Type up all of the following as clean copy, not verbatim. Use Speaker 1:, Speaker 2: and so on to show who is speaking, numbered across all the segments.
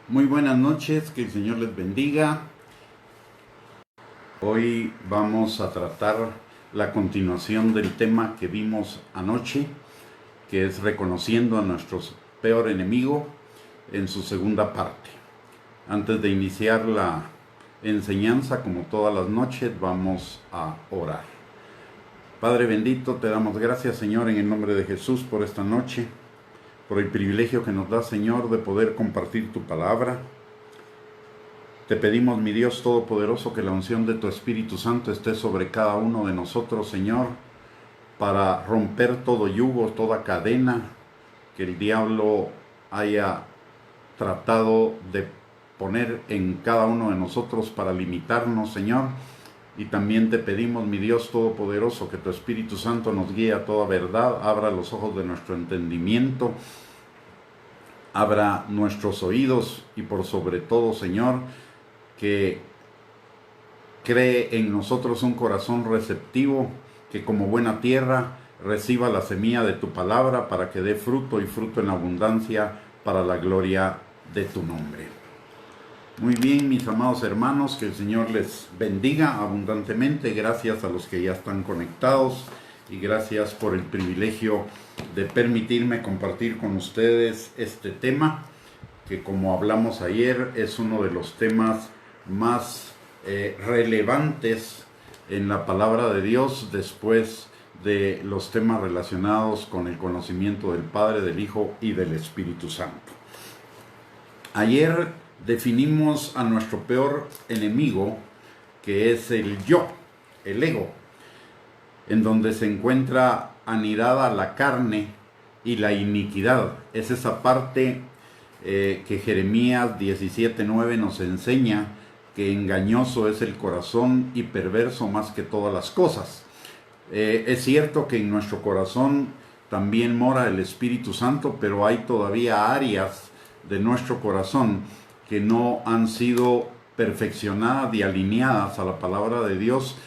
Speaker 1: Muy buenas noches, que el Señor les bendiga. Hoy vamos a tratar la continuación del tema que vimos anoche, que es reconociendo a nuestro peor enemigo, en su segunda parte. Antes de iniciar la enseñanza, como todas las noches, vamos a orar. Padre bendito, te damos gracias, Señor, en el nombre de Jesús por esta noche, por el privilegio que nos da, Señor, de poder compartir tu palabra. Te pedimos, mi Dios Todopoderoso, que la unción de tu Espíritu Santo esté sobre cada uno de nosotros, Señor, para romper todo yugo, toda cadena que el diablo haya tratado de poner en cada uno de nosotros para limitarnos, Señor. Y también te pedimos, mi Dios Todopoderoso, que tu Espíritu Santo nos guíe a toda verdad, abra los ojos de nuestro entendimiento, abra nuestros oídos y por sobre todo, Señor, que cree en nosotros un corazón receptivo, que como buena tierra reciba la semilla de tu palabra para que dé fruto y fruto en abundancia para la gloria de tu nombre. Muy bien, mis amados hermanos, que el Señor les bendiga abundantemente. Gracias a los que ya están conectados y gracias por el privilegio de permitirme compartir con ustedes este tema, que como hablamos ayer es uno de los temas más relevantes en la palabra de Dios después de los temas relacionados con el conocimiento del Padre, del Hijo y del Espíritu Santo. Ayer definimos a nuestro peor enemigo, que es el yo, el ego, en donde se encuentra anidada la carne y la iniquidad. Es esa parte que Jeremías 17:9 nos enseña, que engañoso es el corazón y perverso más que todas las cosas. Es cierto que en nuestro corazón también mora el Espíritu Santo, pero hay todavía áreas de nuestro corazón que no han sido perfeccionadas y alineadas a la palabra de Dios,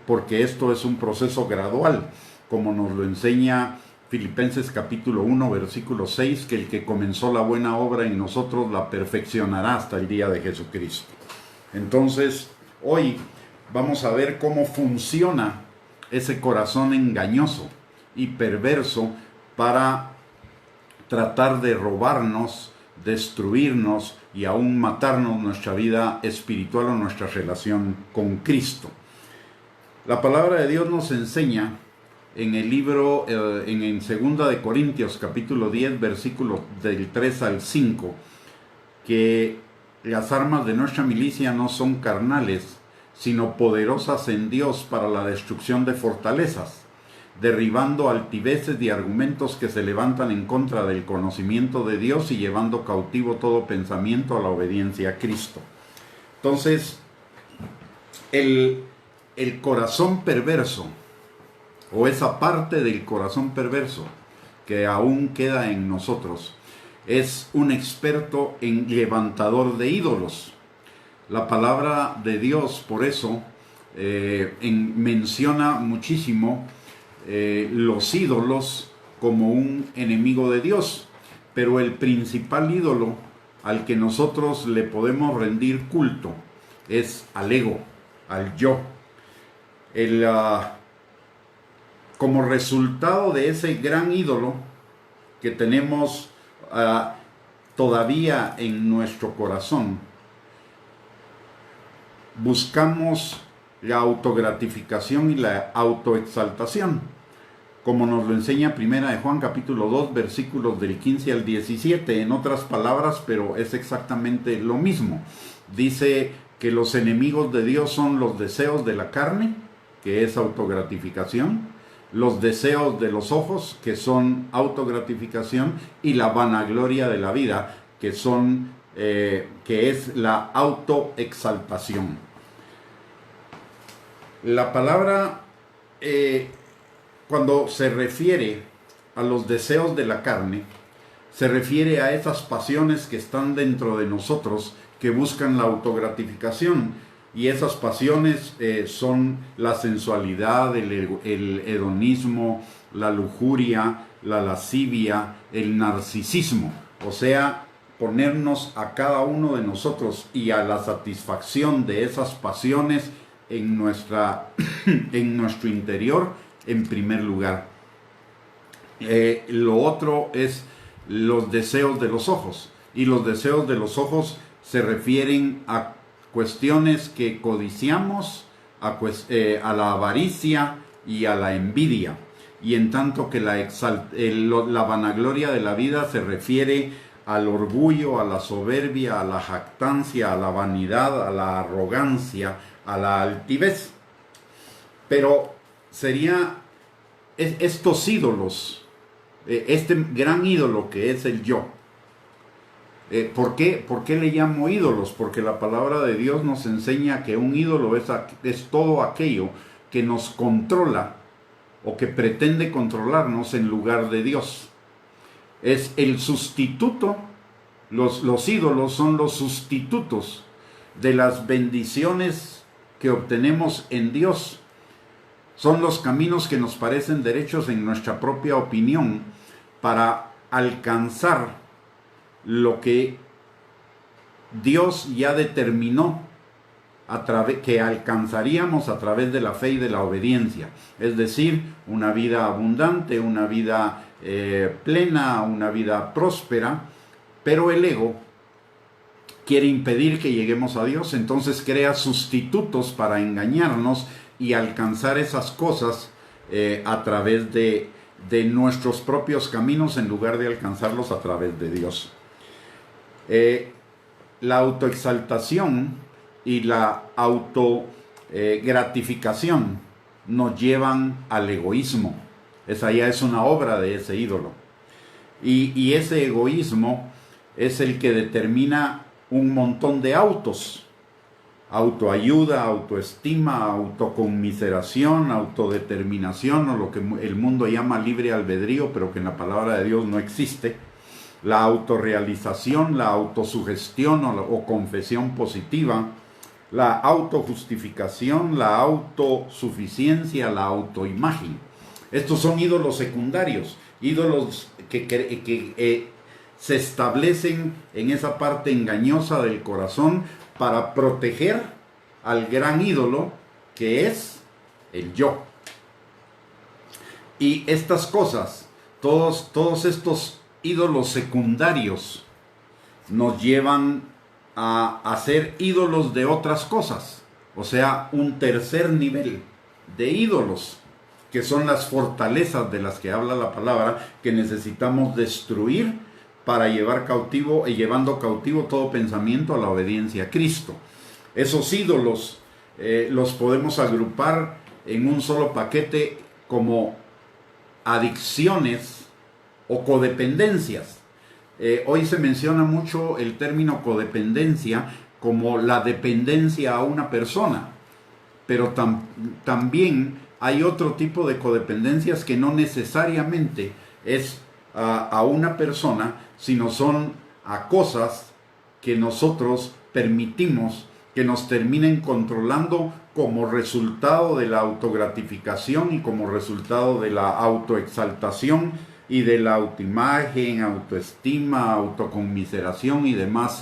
Speaker 1: porque esto es un proceso gradual, como nos lo enseña Filipenses capítulo 1, versículo 6, que el que comenzó la buena obra en nosotros la perfeccionará hasta el día de Jesucristo. Entonces, hoy vamos a ver cómo funciona ese corazón engañoso y perverso para tratar de robarnos, destruirnos y aún matarnos nuestra vida espiritual o nuestra relación con Cristo. La palabra de Dios nos enseña en el libro, en 2 de Corintios capítulo 10, versículos del 3 al 5, que las armas de nuestra milicia no son carnales, sino poderosas en Dios para la destrucción de fortalezas, derribando altiveces y argumentos que se levantan en contra del conocimiento de Dios y llevando cautivo todo pensamiento a la obediencia a Cristo. Entonces, el corazón perverso, o esa parte del corazón perverso que aún queda en nosotros, es un experto en levantador de ídolos. La palabra de Dios, por eso, menciona muchísimo los ídolos como un enemigo de Dios, pero el principal ídolo al que nosotros le podemos rendir culto es al ego, al yo. Como resultado de ese gran ídolo que tenemos todavía en nuestro corazón, buscamos la autogratificación y la autoexaltación, como nos lo enseña Primera de Juan capítulo 2, versículos del 15 al 17, en otras palabras, pero es exactamente lo mismo. Dice que los enemigos de Dios son los deseos de la carne, que es autogratificación, los deseos de los ojos, que son autogratificación, y la vanagloria de la vida, que es la autoexaltación. La palabra, cuando se refiere a los deseos de la carne, se refiere a esas pasiones que están dentro de nosotros, que buscan la autogratificación. Y esas pasiones son la sensualidad, el hedonismo, la lujuria, la lascivia, el narcisismo. O sea, ponernos a cada uno de nosotros y a la satisfacción de esas pasiones en nuestro interior en primer lugar. Lo otro es los deseos de los ojos, y los deseos de los ojos se refieren a cuestiones que codiciamos, a la avaricia y a la envidia, y en tanto que la vanagloria de la vida se refiere al orgullo, a la soberbia, a la jactancia, a la vanidad, a la arrogancia, a la altivez. Pero estos ídolos, este gran ídolo que es el yo. ¿Por qué le llamo ídolos? Porque la palabra de Dios nos enseña que un ídolo es todo aquello que nos controla o que pretende controlarnos en lugar de Dios. Es el sustituto, los ídolos son los sustitutos de las bendiciones que obtenemos en Dios. Son los caminos que nos parecen derechos en nuestra propia opinión para alcanzar lo que Dios ya determinó que alcanzaríamos a través de la fe y de la obediencia. Es decir, una vida abundante, una vida plena, una vida próspera, pero el ego quiere impedir que lleguemos a Dios, entonces crea sustitutos para engañarnos y alcanzar esas cosas a través de nuestros propios caminos en lugar de alcanzarlos a través de Dios. La autoexaltación y la autogratificación nos llevan al egoísmo. Esa ya es una obra de ese ídolo. Y ese egoísmo es el que determina un montón de autoayuda, autoestima, autoconmiseración, autodeterminación, o lo que el mundo llama libre albedrío, pero que en la palabra de Dios no existe. La autorrealización, la autosugestión o confesión positiva, la autojustificación, la autosuficiencia, la autoimagen. Estos son ídolos secundarios, ídolos que se establecen en esa parte engañosa del corazón para proteger al gran ídolo que es el yo. Y estas cosas, todos estos ídolos secundarios nos llevan a ser ídolos de otras cosas, o sea, un tercer nivel de ídolos, que son las fortalezas de las que habla la palabra, que necesitamos destruir para llevando cautivo todo pensamiento a la obediencia a Cristo. Esos ídolos los podemos agrupar en un solo paquete como adicciones o codependencias. Hoy se menciona mucho el término codependencia como la dependencia a una persona, pero también hay otro tipo de codependencias que no necesariamente es a una persona, sino son a cosas que nosotros permitimos que nos terminen controlando como resultado de la autogratificación y como resultado de la autoexaltación y de la autoimagen, autoestima, autoconmiseración y demás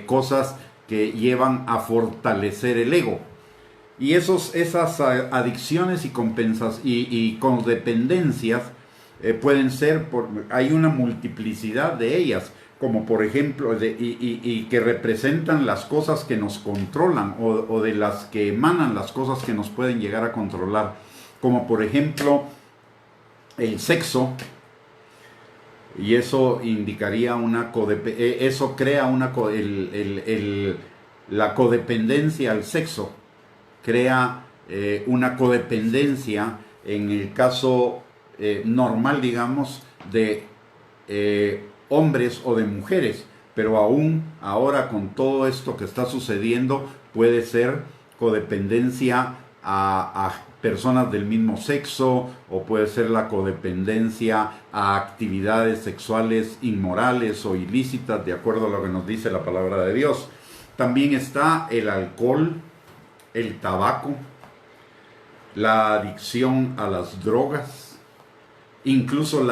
Speaker 1: cosas que llevan a fortalecer el ego. Y esas adicciones y codependencias pueden ser, hay una multiplicidad de ellas, como por ejemplo, y que representan las cosas que nos controlan o de las que emanan las cosas que nos pueden llegar a controlar, como por ejemplo el sexo, y eso indicaría eso crea la codependencia al sexo, crea una codependencia en el caso normal, digamos, de hombres o de mujeres, pero aún ahora con todo esto que está sucediendo puede ser codependencia a personas del mismo sexo, o puede ser la codependencia a actividades sexuales inmorales o ilícitas, de acuerdo a lo que nos dice la palabra de Dios. También está el alcohol, el tabaco, la adicción a las drogas, incluso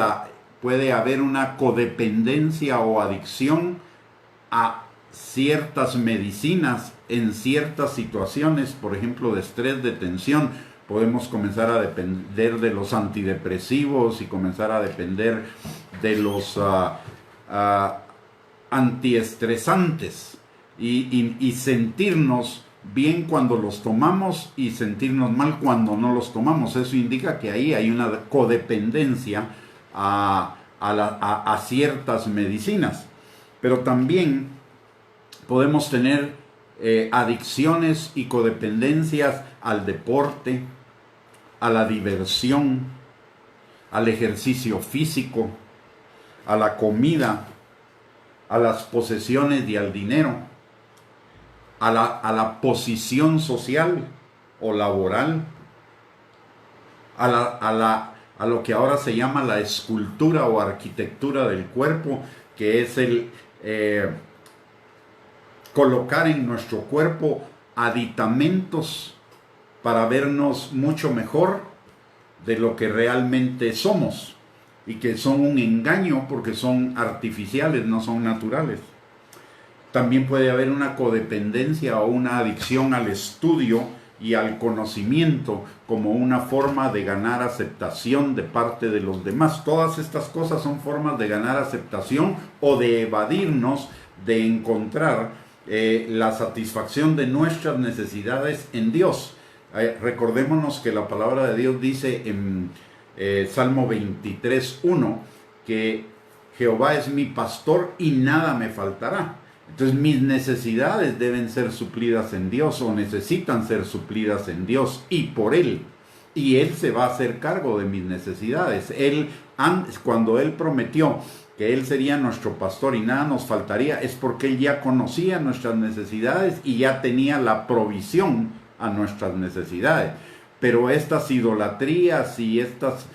Speaker 1: puede haber una codependencia o adicción a ciertas medicinas en ciertas situaciones, por ejemplo, de estrés, de tensión. Podemos comenzar a depender de los antidepresivos y comenzar a depender de los antiestresantes y sentirnos bien cuando los tomamos y sentirnos mal cuando no los tomamos. Eso indica que ahí hay una codependencia a ciertas medicinas. Pero también podemos tener adicciones y codependencias al deporte, a la diversión, al ejercicio físico, a la comida, a las posesiones y al dinero, a la posición social o laboral, a lo que ahora se llama la escultura o arquitectura del cuerpo, que es el colocar en nuestro cuerpo aditamentos para vernos mucho mejor de lo que realmente somos, y que son un engaño porque son artificiales, no son naturales. También puede haber una codependencia o una adicción al estudio y al conocimiento como una forma de ganar aceptación de parte de los demás. Todas estas cosas son formas de ganar aceptación o de evadirnos de encontrar la satisfacción de nuestras necesidades en Dios. Recordémonos que la palabra de Dios dice en Salmo 23:1 que Jehová es mi pastor y nada me faltará. Entonces mis necesidades deben ser suplidas en Dios, o necesitan ser suplidas en Dios y por Él. Y Él se va a hacer cargo de mis necesidades. Cuando Él prometió que Él sería nuestro pastor y nada nos faltaría, es porque Él ya conocía nuestras necesidades y ya tenía la provisión a nuestras necesidades. Pero estas idolatrías y estos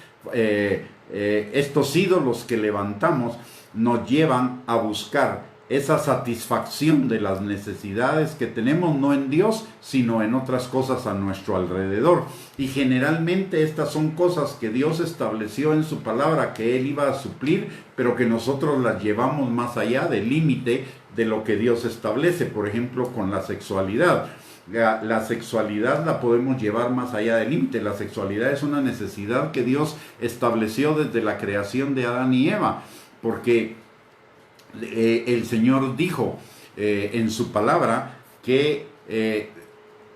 Speaker 1: ídolos que levantamos nos llevan a buscar esa satisfacción de las necesidades que tenemos, no en Dios, sino en otras cosas a nuestro alrededor. Y generalmente estas son cosas que Dios estableció en su palabra que Él iba a suplir, pero que nosotros las llevamos más allá del límite de lo que Dios establece. Por ejemplo, con la sexualidad. La sexualidad la podemos llevar más allá del límite. La sexualidad es una necesidad que Dios estableció desde la creación de Adán y Eva, porque el Señor dijo en su palabra que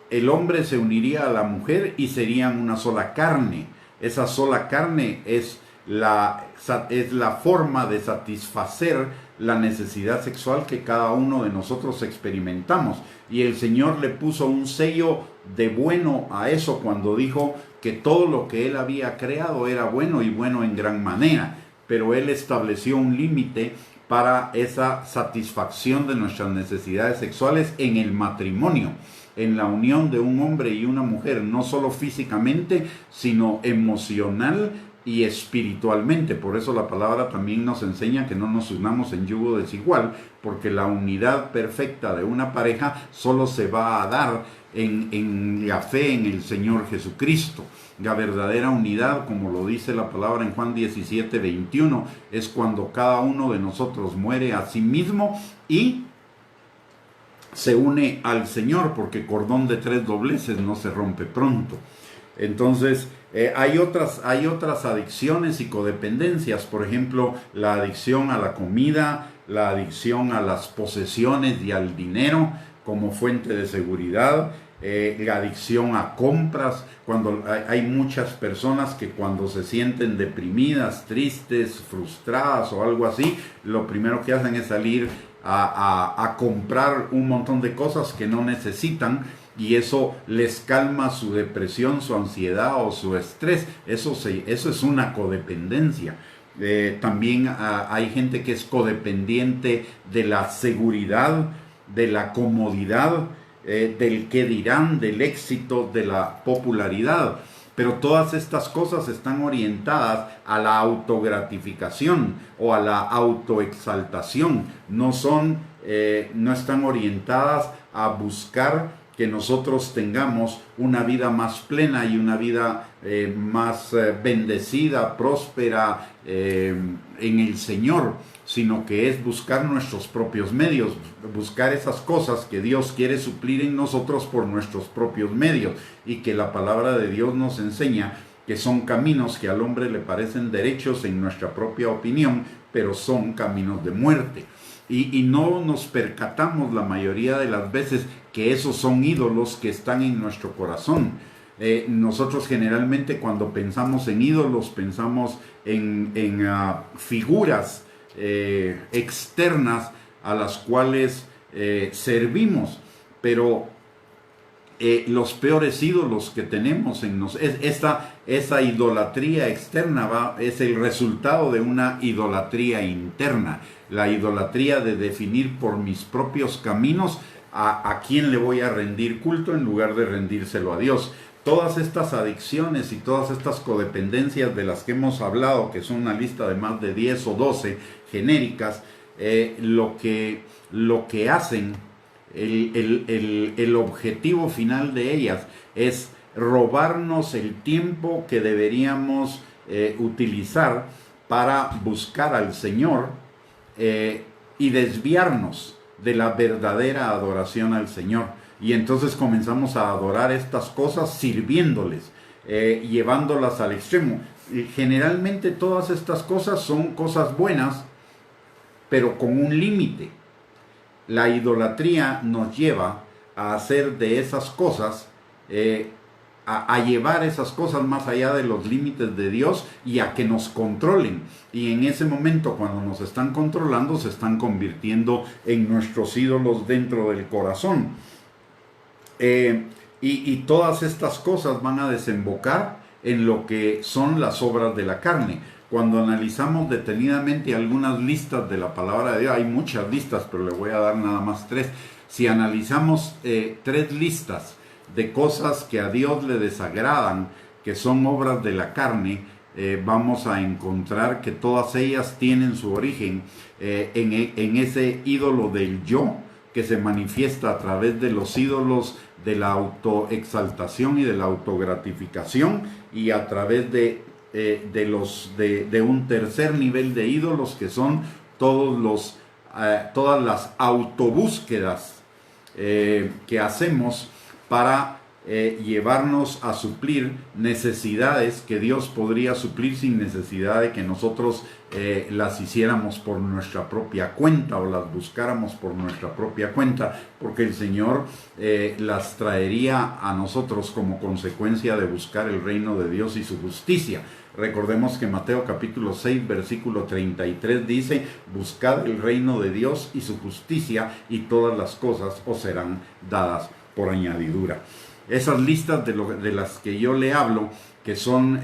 Speaker 1: el hombre se uniría a la mujer y serían una sola carne. Esa sola carne es la forma de satisfacer la necesidad sexual que cada uno de nosotros experimentamos. Y el Señor le puso un sello de bueno a eso cuando dijo que todo lo que Él había creado era bueno y bueno en gran manera. Pero Él estableció un límite para esa satisfacción de nuestras necesidades sexuales en el matrimonio, en la unión de un hombre y una mujer, no solo físicamente, sino emocional y espiritualmente. Por eso la palabra también nos enseña que no nos unamos en yugo desigual, porque la unidad perfecta de una pareja solo se va a dar en la fe en el Señor Jesucristo. La verdadera unidad, como lo dice la palabra en Juan 17:21, es cuando cada uno de nosotros muere a sí mismo y se une al Señor, porque cordón de 3 dobleces no se rompe pronto. Entonces hay otras adicciones y codependencias. Por ejemplo, la adicción a la comida, la adicción a las posesiones y al dinero como fuente de seguridad, la adicción a compras. Cuando hay muchas personas que cuando se sienten deprimidas, tristes, frustradas o algo así, lo primero que hacen es salir a comprar un montón de cosas que no necesitan, y eso les calma su depresión, su ansiedad o su estrés. Eso es una codependencia. También hay gente que es codependiente de la seguridad, de la comodidad, del qué dirán, del éxito, de la popularidad. Pero todas estas cosas están orientadas a la autogratificación o a la autoexaltación. No están orientadas a buscar que nosotros tengamos una vida más plena y una vida más bendecida, próspera, en el Señor, sino que es buscar nuestros propios medios, buscar esas cosas que Dios quiere suplir en nosotros por nuestros propios medios, y que la palabra de Dios nos enseña que son caminos que al hombre le parecen derechos en nuestra propia opinión, pero son caminos de muerte. Y no nos percatamos la mayoría de las veces que esos son ídolos que están en nuestro corazón. Nosotros generalmente cuando pensamos en ídolos pensamos en figuras externas a las cuales servimos, pero los peores ídolos que tenemos en esa idolatría externa es el resultado de una idolatría interna, la idolatría de definir por mis propios caminos a quién le voy a rendir culto en lugar de rendírselo a Dios. Todas estas adicciones y todas estas codependencias de las que hemos hablado, que son una lista de más de 10 o 12 genéricas, lo que hacen, el objetivo final de ellas es robarnos el tiempo que deberíamos utilizar para buscar al Señor y desviarnos de la verdadera adoración al Señor. Y entonces comenzamos a adorar estas cosas sirviéndoles, llevándolas al extremo. Y generalmente todas estas cosas son cosas buenas, pero con un límite. La idolatría nos lleva a hacer de esas cosas, a llevar esas cosas más allá de los límites de Dios y a que nos controlen. Y en ese momento, cuando nos están controlando, se están convirtiendo en nuestros ídolos dentro del corazón. Y todas estas cosas van a desembocar en lo que son las obras de la carne. Cuando analizamos detenidamente algunas listas de la palabra de Dios, hay muchas listas, pero le voy a dar nada más 3. Si analizamos 3 listas de cosas que a Dios le desagradan, que son obras de la carne, vamos a encontrar que todas ellas tienen su origen en ese ídolo del yo, que se manifiesta a través de los ídolos de la autoexaltación y de la autogratificación, y a través de un tercer nivel de ídolos, que son todas las autobúsquedas que hacemos para llevarnos a suplir necesidades que Dios podría suplir sin necesidad de que nosotros las hiciéramos por nuestra propia cuenta o las buscáramos por nuestra propia cuenta, porque el Señor las traería a nosotros como consecuencia de buscar el reino de Dios y su justicia. Recordemos que Mateo capítulo 6 versículo 33 dice: buscad el reino de Dios y su justicia, y todas las cosas os serán dadas por añadidura. Esas listas de las que yo le hablo, que son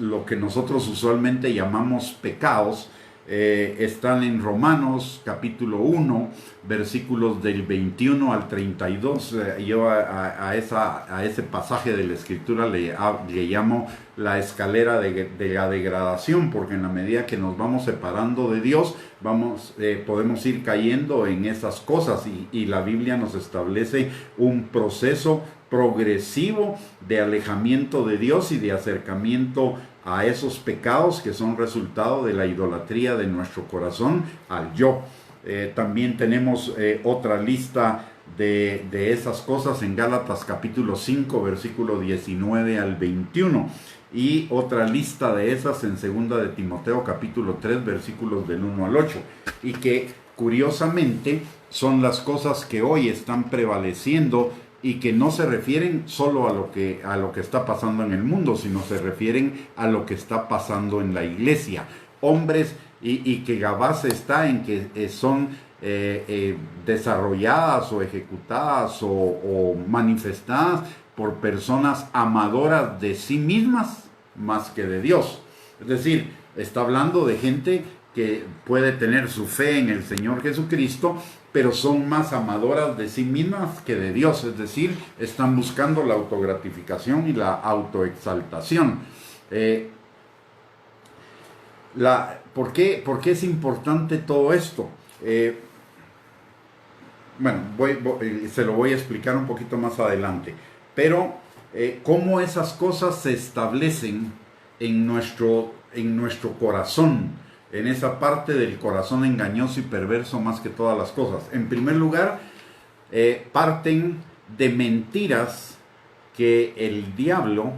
Speaker 1: lo que nosotros usualmente llamamos pecados, están en Romanos capítulo 1, versículos del 21 al 32. Yo a ese pasaje de la Escritura le llamo la escalera de la degradación, porque en la medida que nos vamos separando de Dios, podemos ir cayendo en esas cosas, y la Biblia nos establece un proceso progresivo de alejamiento de Dios y de acercamiento a esos pecados que son resultado de la idolatría de nuestro corazón al yo. También tenemos otra lista de esas cosas en Gálatas capítulo 5 versículo 19 al 21, y otra lista de esas en 2 de Timoteo capítulo 3 versículos del 1 al 8, y que curiosamente son las cosas que hoy están prevaleciendo, y que no se refieren solo a lo que está pasando en el mundo, sino se refieren a lo que está pasando en la iglesia. Hombres, y que la base está en que son desarrolladas o ejecutadas o manifestadas por personas amadoras de sí mismas más que de Dios. Es decir, está hablando de gente que puede tener su fe en el Señor Jesucristo, pero son más amadoras de sí mismas que de Dios. Es decir, están buscando la autogratificación y la autoexaltación. ¿Por qué es importante todo esto? Se lo voy a explicar un poquito más adelante. Pero cómo esas cosas se establecen en nuestro corazón. en esa parte del corazón engañoso y perverso más que todas las cosas. En primer lugar, parten de mentiras que el diablo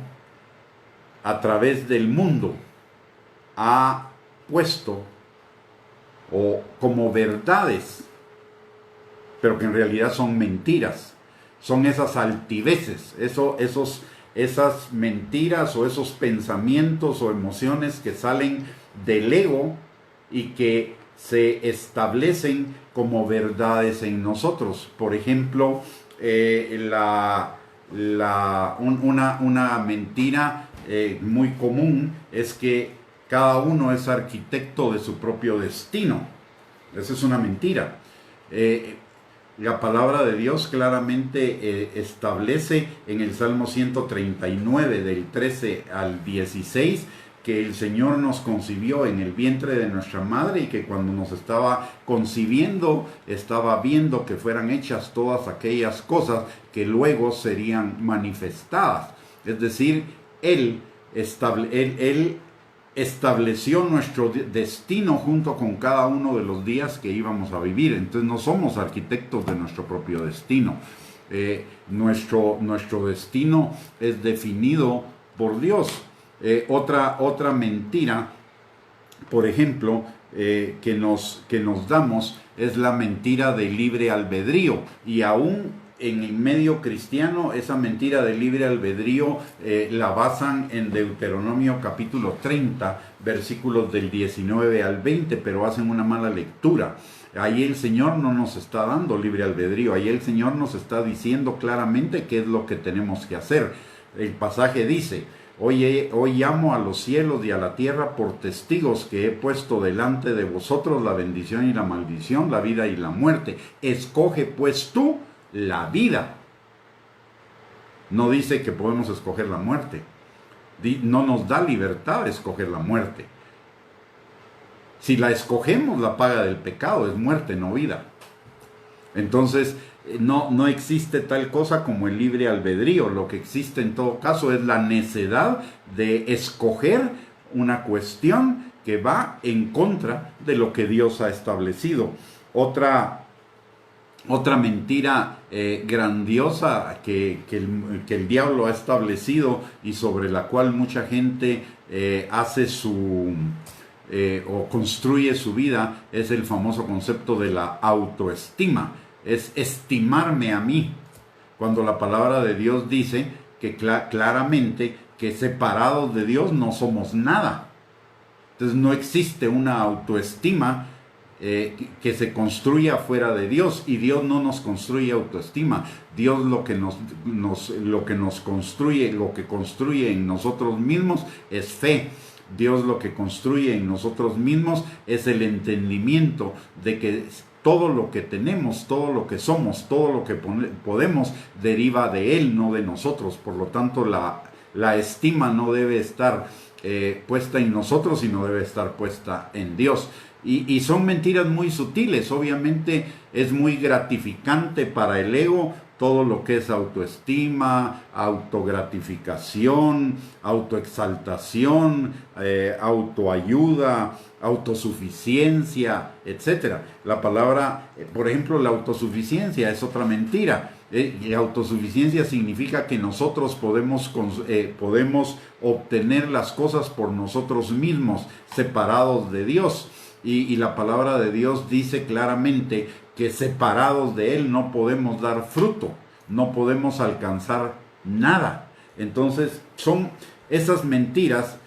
Speaker 1: a través del mundo ha puesto o como verdades, pero que en realidad son mentiras. Son esas altiveces, esas mentiras o esos pensamientos o emociones que salen del ego y que se establecen como verdades en nosotros. Por ejemplo, una mentira muy común es que cada uno es arquitecto de su propio destino. Esa es una mentira. La palabra de Dios claramente establece en el Salmo 139 del 13 al 16 que el Señor nos concibió en el vientre de nuestra madre y que cuando nos estaba concibiendo estaba viendo que fueran hechas todas aquellas cosas que luego serían manifestadas. Es decir, Él estableció nuestro destino junto con cada uno de los días que íbamos a vivir. Entonces no somos arquitectos de nuestro propio destino. Nuestro destino es definido por Dios. Otra mentira, por ejemplo, que nos damos es la mentira del libre albedrío. Y aún en el medio cristiano, esa mentira del libre albedrío la basan en Deuteronomio capítulo 30, versículos del 19 al 20, pero hacen una mala lectura. Ahí el Señor no nos está dando libre albedrío, ahí el Señor nos está diciendo claramente qué es lo que tenemos que hacer. El pasaje dice: Hoy llamo a los cielos y a la tierra por testigos que he puesto delante de vosotros la bendición y la maldición, la vida y la muerte. Escoge pues tú la vida. No dice que podemos escoger la muerte. No nos da libertad de escoger la muerte. Si la escogemos, la paga del pecado es muerte, no vida. Entonces, no existe tal cosa como el libre albedrío. Lo que existe en todo caso es la necedad de escoger una cuestión que va en contra de lo que Dios ha establecido. Otra mentira grandiosa que el diablo ha establecido y sobre la cual mucha gente hace o construye su vida es el famoso concepto de la autoestima. Es estimarme a mí, cuando la palabra de Dios dice que claramente que separados de Dios no somos nada. Entonces no existe una autoestima que se construya fuera de Dios, y Dios no nos construye autoestima. Dios lo que construye, lo que construye en nosotros mismos es fe. Dios lo que construye en nosotros mismos es el entendimiento de que todo lo que tenemos, todo lo que somos, todo lo que podemos deriva de Él, no de nosotros. Por lo tanto, la estima no debe estar puesta en nosotros, sino debe estar puesta en Dios. Y son mentiras muy sutiles. Obviamente es muy gratificante para el ego todo lo que es autoestima, autogratificación, autoexaltación, autoayuda, autosuficiencia, etc. La palabra, por ejemplo, la autosuficiencia es otra mentira. La autosuficiencia significa que nosotros podemos obtener las cosas por nosotros mismos, separados de Dios. Y la palabra de Dios dice claramente que separados de Él no podemos dar fruto, no podemos alcanzar nada. Entonces son esas mentiras,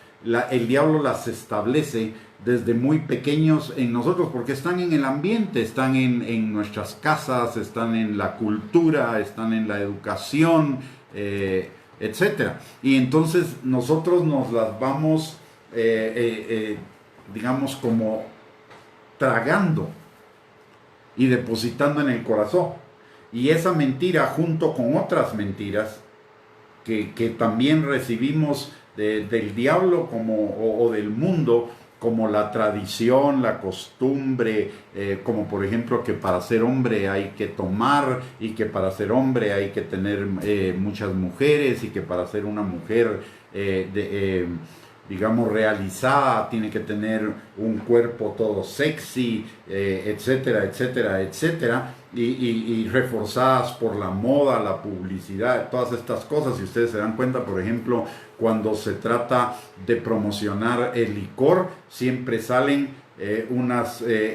Speaker 1: el diablo las establece desde muy pequeños en nosotros, porque están en el ambiente, están en nuestras casas, están en la cultura, están en la educación, etc. Y entonces nosotros nos las vamos, digamos, como tragando y depositando en el corazón. Y esa mentira, junto con otras mentiras que también recibimos del diablo o del mundo, como la tradición, la costumbre, como por ejemplo que para ser hombre hay que tomar, y que para ser hombre hay que tener muchas mujeres, y que para ser una mujer digamos, realizada, tiene que tener un cuerpo todo sexy, etcétera, etcétera, etcétera, y reforzadas por la moda, la publicidad, todas estas cosas. Si ustedes se dan cuenta, por ejemplo, cuando se trata de promocionar el licor, siempre salen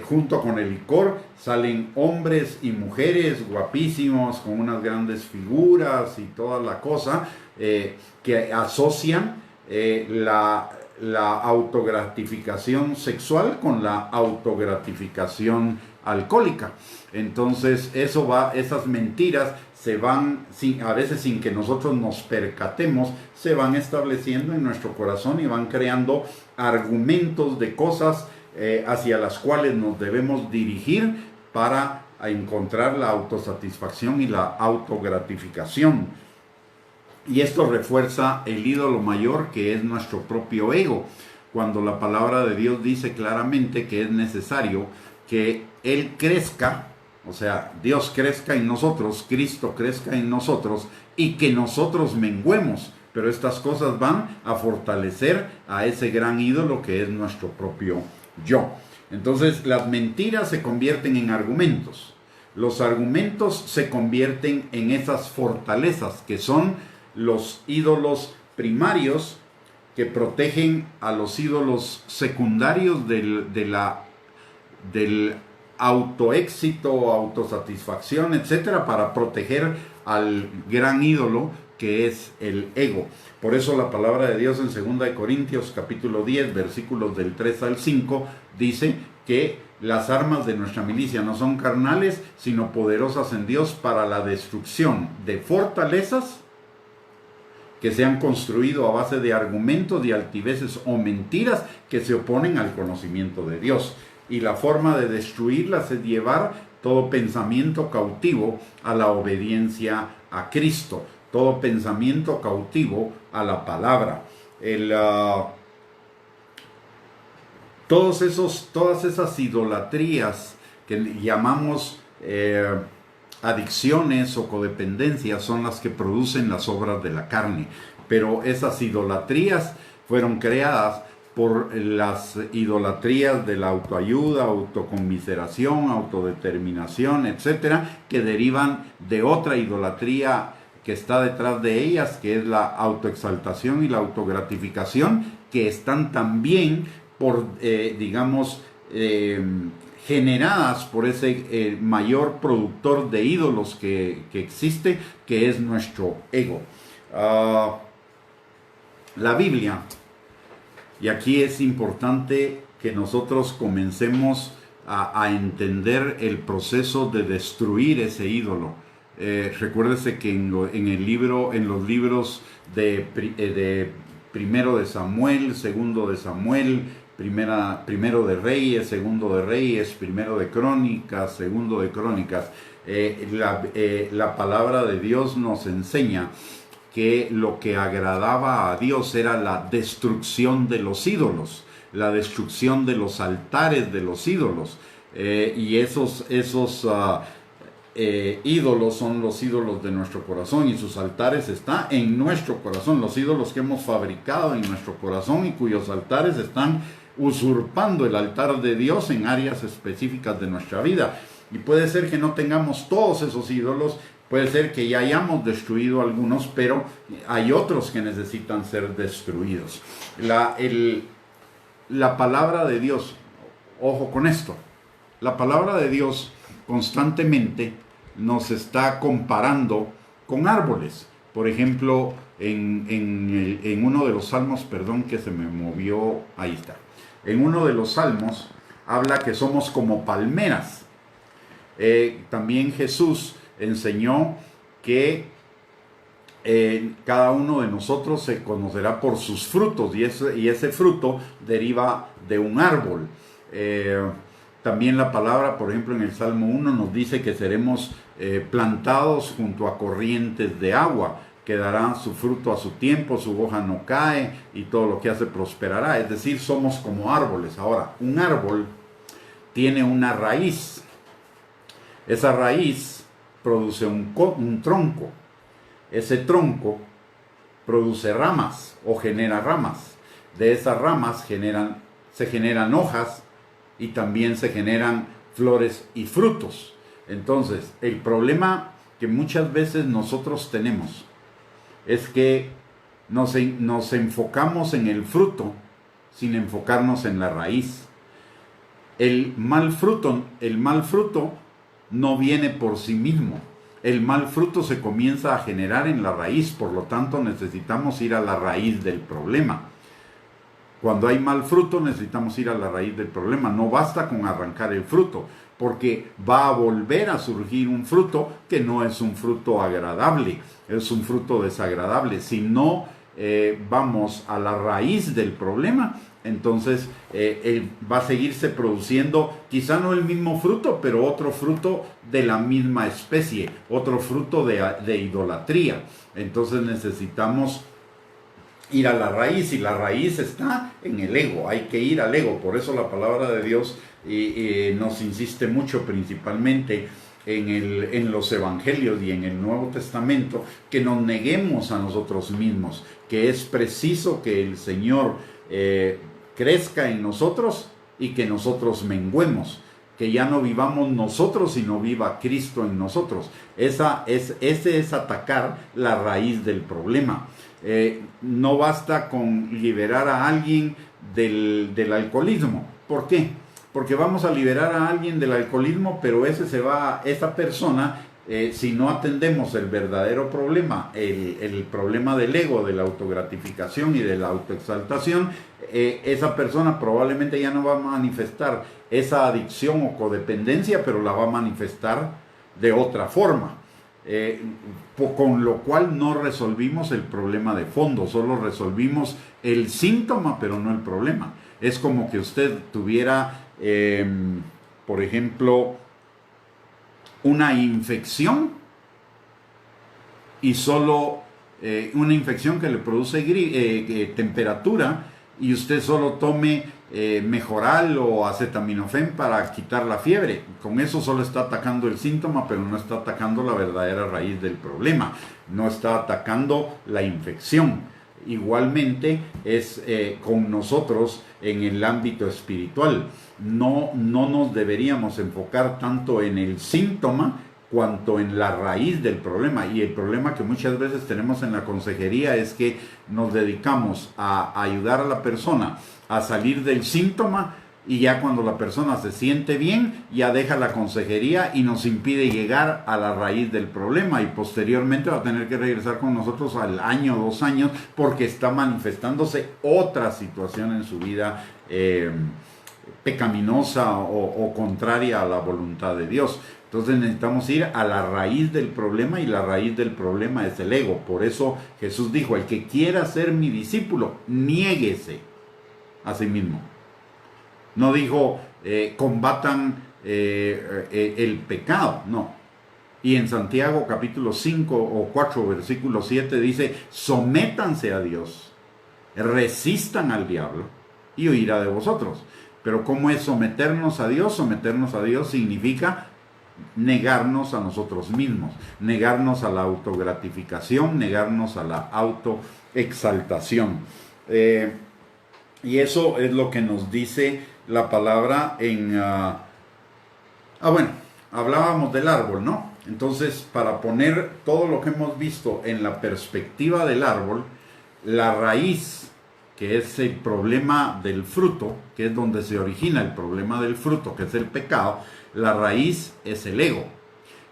Speaker 1: junto con el licor, salen hombres y mujeres guapísimos, con unas grandes figuras y toda la cosa, que asocian la autogratificación sexual con la autogratificación alcohólica. Entonces esas mentiras se van, a veces sin que nosotros nos percatemos, se van estableciendo en nuestro corazón y van creando argumentos de cosas hacia las cuales nos debemos dirigir para encontrar la autosatisfacción y la autogratificación. Y esto refuerza el ídolo mayor, que es nuestro propio ego, cuando la palabra de Dios dice claramente que es necesario que Él crezca, o sea, Dios crezca en nosotros, Cristo crezca en nosotros, y que nosotros menguemos. Pero estas cosas van a fortalecer a ese gran ídolo que es nuestro propio yo. Entonces las mentiras se convierten en argumentos. Los argumentos se convierten en esas fortalezas que son los ídolos primarios que protegen a los ídolos secundarios del autoéxito, autosatisfacción, etcétera, para proteger al gran ídolo que es el ego. Por eso la palabra de Dios en 2 Corintios capítulo 10, versículos del 3 al 5, dice que las armas de nuestra milicia no son carnales, sino poderosas en Dios para la destrucción de fortalezas que se han construido a base de argumentos y altiveces o mentiras que se oponen al conocimiento de Dios. Y la forma de destruirlas es llevar todo pensamiento cautivo a la obediencia a Cristo, todo pensamiento cautivo a la palabra. Todas esas idolatrías que llamamos adicciones o codependencias son las que producen las obras de la carne. Pero esas idolatrías fueron creadas por las idolatrías de la autoayuda, autoconmiseración, autodeterminación, etcétera, que derivan de otra idolatría que está detrás de ellas, que es la autoexaltación y la autogratificación, que están también generadas por ese mayor productor de ídolos que existe, que es nuestro ego. La Biblia, y aquí es importante que nosotros comencemos a entender el proceso de destruir ese ídolo. Recuérdese que en los libros de primero de Samuel, segundo de Samuel, primero de Reyes, segundo de Reyes, primero de Crónicas, segundo de Crónicas, la palabra de Dios nos enseña que lo que agradaba a Dios era la destrucción de los ídolos, la destrucción de los altares de los ídolos, y esos ídolos son los ídolos de nuestro corazón, y sus altares están en nuestro corazón, los ídolos que hemos fabricado en nuestro corazón y cuyos altares están usurpando el altar de Dios en áreas específicas de nuestra vida. Y puede ser que no tengamos todos esos ídolos, puede ser que ya hayamos destruido algunos, pero hay otros que necesitan ser destruidos. La palabra de Dios, ojo con esto, la palabra de Dios constantemente nos está comparando con árboles. Por ejemplo, en uno de los salmos, perdón que se me movió, ahí está. En uno de los salmos habla que somos como palmeras. También Jesús enseñó que cada uno de nosotros se conocerá por sus frutos, y ese fruto deriva de un árbol. También la palabra, por ejemplo, en el Salmo 1 nos dice que seremos plantados junto a corrientes de agua, que darán su fruto a su tiempo, su hoja no cae y todo lo que hace prosperará. Es decir, somos como árboles. Ahora, un árbol tiene una raíz. Esa raíz produce un tronco. Ese tronco produce ramas o genera ramas. de esas ramas se generan hojas y también se generan flores y frutos. Entonces, el problema que muchas veces nosotros tenemos es que nos enfocamos en el fruto sin enfocarnos en la raíz. El mal fruto no viene por sí mismo. El mal fruto se comienza a generar en la raíz, por lo tanto necesitamos ir a la raíz del problema. Cuando hay mal fruto necesitamos ir a la raíz del problema. No basta con arrancar el fruto, porque va a volver a surgir un fruto que no es un fruto agradable, es un fruto desagradable. Si no vamos a la raíz del problema, entonces va a seguirse produciendo quizá no el mismo fruto, pero otro fruto de la misma especie, otro fruto de idolatría. Entonces necesitamos ir a la raíz, y la raíz está en el ego. Hay que ir al ego. Por eso la palabra de Dios nos insiste mucho, principalmente en los evangelios y en el Nuevo Testamento, que nos neguemos a nosotros mismos, que es preciso que el Señor crezca en nosotros y que nosotros menguemos, que ya no vivamos nosotros, sino viva Cristo en nosotros. Ese es atacar la raíz del problema. No basta con liberar a alguien del alcoholismo. ¿Por qué? Porque vamos a liberar a alguien del alcoholismo, pero esa persona, si no atendemos el verdadero problema, el problema del ego, de la autogratificación y de la autoexaltación, esa persona probablemente ya no va a manifestar esa adicción o codependencia, pero la va a manifestar de otra forma. Con lo cual no resolvimos el problema de fondo, solo resolvimos el síntoma, pero no el problema. Es como que usted tuviera, por ejemplo, una infección, y solo una infección que le produce temperatura, y usted solo tome Mejoral o acetaminofén para quitar la fiebre. Con eso solo está atacando el síntoma, pero no está atacando la verdadera raíz del problema, no está atacando la infección. Igualmente es con nosotros en el ámbito espiritual. No nos deberíamos enfocar tanto en el síntoma cuanto en la raíz del problema. Y el problema que muchas veces tenemos en la consejería es que nos dedicamos a ayudar a la persona a salir del síntoma, y ya cuando la persona se siente bien, ya deja la consejería y nos impide llegar a la raíz del problema, y posteriormente va a tener que regresar con nosotros al año o 2 años porque está manifestándose otra situación en su vida pecaminosa o contraria a la voluntad de Dios. Entonces necesitamos ir a la raíz del problema, y la raíz del problema es el ego. Por eso Jesús dijo: el que quiera ser mi discípulo, niéguese a sí mismo. No dijo combatan el pecado, no. Y en Santiago capítulo 5 o 4 versículo 7 dice: sométanse a Dios, resistan al diablo y huirá de vosotros. Pero ¿cómo es someternos a Dios? Someternos a Dios significa negarnos a nosotros mismos, negarnos a la autogratificación, negarnos a la autoexaltación. Y eso es lo que nos dice la palabra en... bueno, hablábamos del árbol, ¿no? Entonces, para poner todo lo que hemos visto en la perspectiva del árbol, la raíz, que es el problema del fruto, que es donde se origina el problema del fruto, que es el pecado, la raíz es el ego.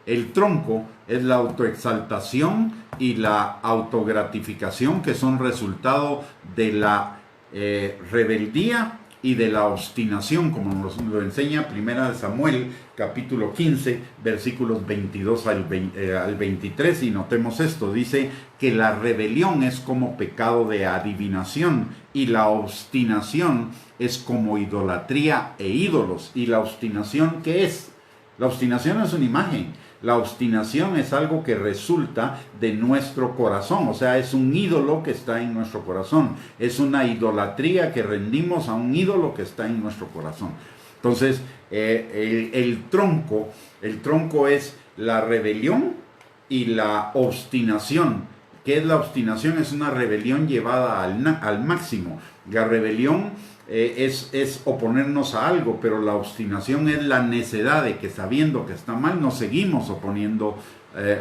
Speaker 1: El tronco es la autoexaltación y la autogratificación, que son resultado de la rebeldía y de la obstinación, como nos lo enseña 1 Samuel capítulo 15 versículos 22 al 23. Y notemos esto: dice que la rebelión es como pecado de adivinación, y la obstinación es como idolatría e ídolos. ¿Y la obstinación qué es? La obstinación es una imagen. La obstinación es algo que resulta de nuestro corazón, o sea, es un ídolo que está en nuestro corazón. Es una idolatría que rendimos a un ídolo que está en nuestro corazón. Entonces, el tronco es la rebelión y la obstinación, ¿Qué es la obstinación? Es una rebelión llevada al máximo. La rebelión es oponernos a algo, pero la obstinación es la necedad de que sabiendo que está mal, nos seguimos oponiendo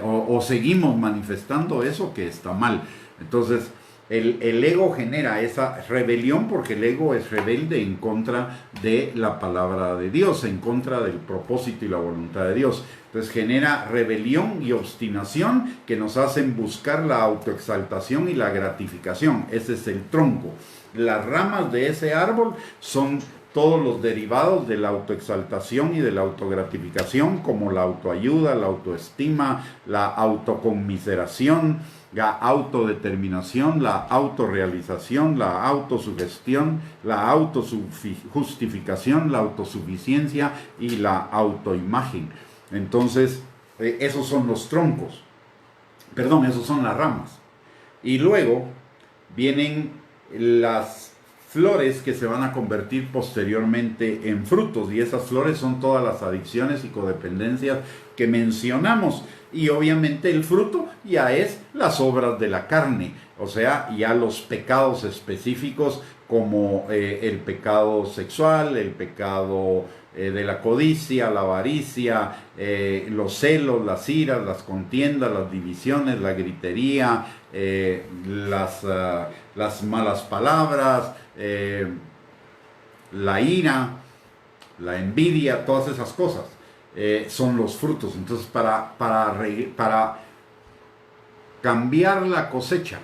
Speaker 1: o seguimos manifestando eso que está mal. Entonces, el ego genera esa rebelión porque el ego es rebelde en contra de la palabra de Dios, en contra del propósito y la voluntad de Dios. Entonces genera rebelión y obstinación que nos hacen buscar la autoexaltación y la gratificación. Ese es el tronco. Las ramas de ese árbol son todos los derivados de la autoexaltación y de la autogratificación, como la autoayuda, la autoestima, la autoconmiseración, la autodeterminación, la autorrealización, la autosugestión, la autojustificación, la autosuficiencia y la autoimagen. Entonces, esos son los troncos, perdón, esos son las ramas. Y luego vienen las flores que se van a convertir posteriormente en frutos, y esas flores son todas las adicciones y codependencias que mencionamos, y obviamente el fruto ya es las obras de la carne, o sea, ya los pecados específicos como el pecado sexual, el pecado de la codicia, la avaricia, los celos, las iras, las contiendas, las divisiones, la gritería, las malas palabras, la ira, la envidia, todas esas cosas son los frutos. Entonces, para cambiar la cosecha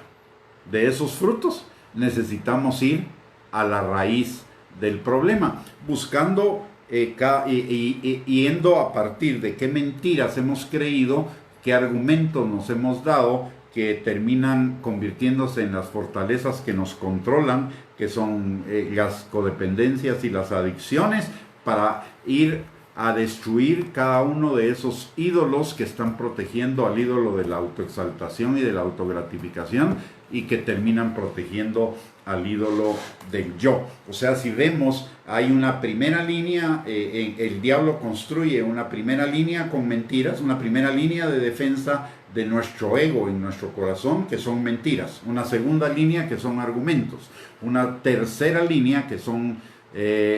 Speaker 1: de esos frutos, necesitamos ir a la raíz del problema, buscando yendo a partir de qué mentiras hemos creído, qué argumentos nos hemos dado, que terminan convirtiéndose en las fortalezas que nos controlan, que son las codependencias y las adicciones, para ir a destruir cada uno de esos ídolos que están protegiendo al ídolo de la autoexaltación y de la autogratificación, y que terminan protegiendo al ídolo del yo. O sea, si vemos, hay una primera línea, el diablo construye una primera línea con mentiras, una primera línea de defensa de nuestro ego en nuestro corazón, que son mentiras, una segunda línea que son argumentos, una tercera línea que son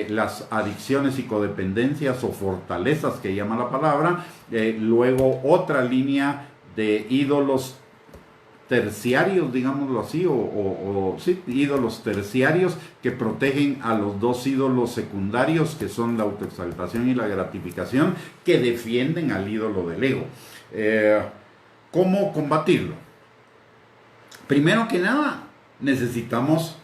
Speaker 1: las adicciones y codependencias o fortalezas que llama la palabra, luego otra línea de ídolos terciarios, digámoslo así, sí, ídolos terciarios que protegen a los dos ídolos secundarios, que son la autoexaltación y la gratificación, que defienden al ídolo del ego. ¿Cómo combatirlo? Primero que nada, necesitamos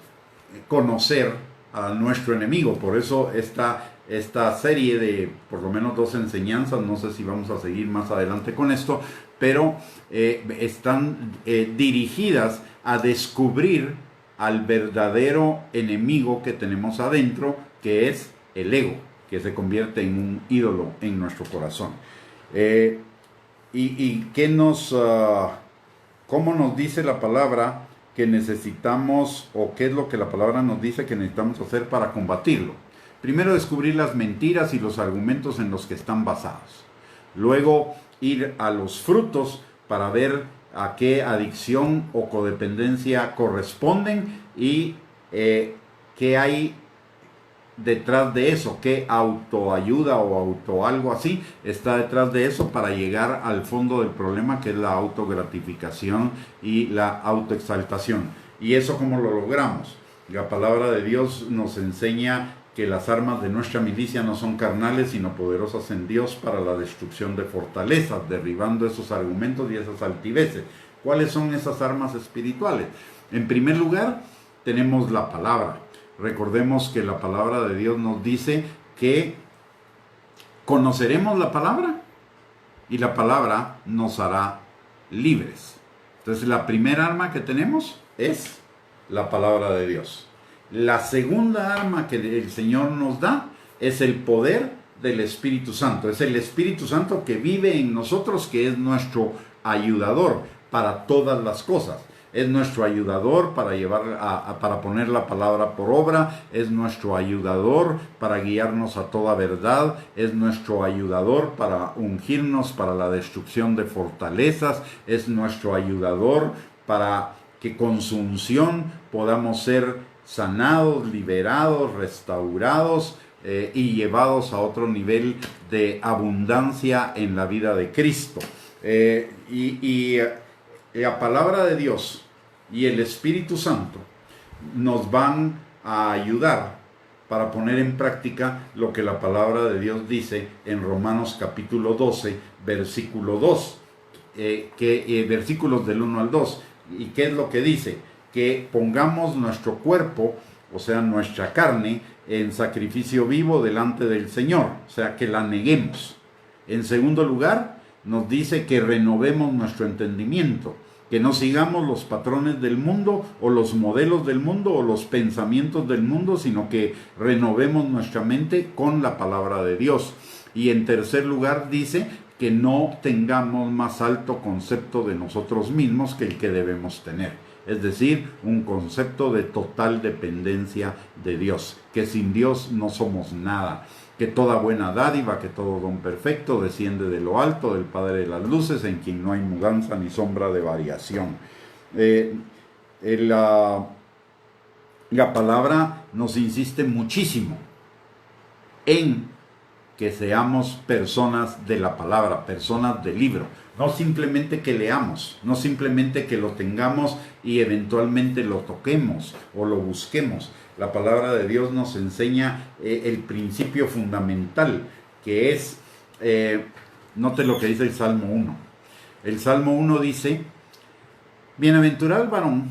Speaker 1: conocer a nuestro enemigo. Por eso esta serie de por lo menos 2 enseñanzas, no sé si vamos a seguir más adelante con esto, pero están dirigidas a descubrir al verdadero enemigo que tenemos adentro, que es el ego, que se convierte en un ídolo en nuestro corazón. ¿Cómo nos dice la palabra que necesitamos, o qué es lo que la palabra nos dice que necesitamos hacer para combatirlo? Primero, descubrir las mentiras y los argumentos en los que están basados. Luego, ir a los frutos para ver a qué adicción o codependencia corresponden y qué hay detrás de eso, qué autoayuda o auto algo así está detrás de eso, para llegar al fondo del problema, que es la autogratificación y la autoexaltación. ¿Y eso cómo lo logramos? La palabra de Dios nos enseña que las armas de nuestra milicia no son carnales, sino poderosas en Dios para la destrucción de fortalezas, derribando esos argumentos y esas altiveces. ¿Cuáles son esas armas espirituales? En primer lugar, tenemos la palabra. Recordemos que la palabra de Dios nos dice que conoceremos la palabra y la palabra nos hará libres. Entonces, la primera arma que tenemos es la palabra de Dios. La segunda arma que el Señor nos da es el poder del Espíritu Santo. Es el Espíritu Santo que vive en nosotros, que es nuestro ayudador para todas las cosas. Es nuestro ayudador para poner la palabra por obra, es nuestro ayudador para guiarnos a toda verdad, es nuestro ayudador para ungirnos para la destrucción de fortalezas, es nuestro ayudador para que con su unción podamos ser sanados, liberados, restaurados y llevados a otro nivel de abundancia en la vida de Cristo. Y la palabra de Dios y el Espíritu Santo nos van a ayudar para poner en práctica lo que la palabra de Dios dice en Romanos capítulo 12, versículo 2, versículos del 1 al 2. ¿Y qué es lo que dice? Que pongamos nuestro cuerpo, o sea, nuestra carne, en sacrificio vivo delante del Señor, o sea, que la neguemos. En segundo lugar, nos dice que renovemos nuestro entendimiento, que no sigamos los patrones del mundo o los modelos del mundo o los pensamientos del mundo, sino que renovemos nuestra mente con la palabra de Dios. Y en tercer lugar dice que no tengamos más alto concepto de nosotros mismos que el que debemos tener. Es decir, un concepto de total dependencia de Dios, que sin Dios no somos nada, que toda buena dádiva, que todo don perfecto desciende de lo alto, del Padre de las luces, en quien no hay mudanza ni sombra de variación. La palabra nos insiste muchísimo en que seamos personas de la palabra, personas del libro. No simplemente que leamos, no simplemente que lo tengamos y eventualmente lo toquemos o lo busquemos. La palabra de Dios nos enseña el principio fundamental, que es, note lo que dice el Salmo 1. El Salmo 1 dice: bienaventurado el varón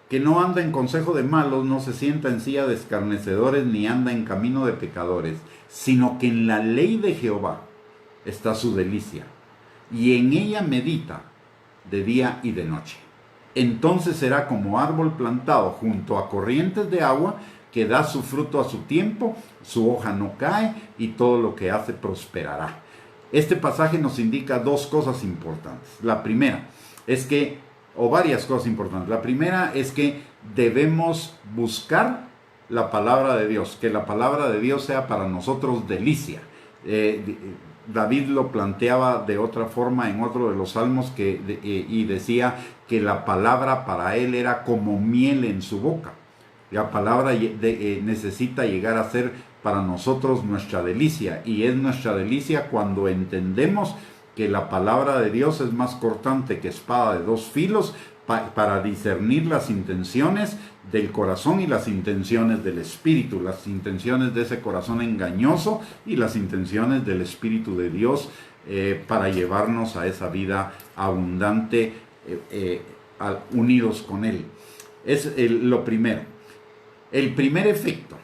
Speaker 1: que no anda en consejo de malos, no se sienta en silla de escarnecedores, ni anda en camino de pecadores, sino que en la ley de Jehová está su delicia, y en ella medita de día y de noche. Entonces será como árbol plantado junto a corrientes de agua, que da su fruto a su tiempo, su hoja no cae, y todo lo que hace prosperará. Este pasaje nos indica dos cosas importantes. La primera es que, o varias cosas importantes. La primera es que debemos buscar la palabra de Dios, que la palabra de Dios sea para nosotros delicia. David lo planteaba de otra forma en otro de los salmos y decía que la palabra para él era como miel en su boca. La palabra necesita llegar a ser para nosotros nuestra delicia, y es nuestra delicia cuando entendemos que la palabra de Dios es más cortante que espada de dos filos para discernir las intenciones del corazón y las intenciones del espíritu, las intenciones de ese corazón engañoso y las intenciones del Espíritu de Dios, para llevarnos a esa vida abundante unidos con Él. Es lo primero. El primer efecto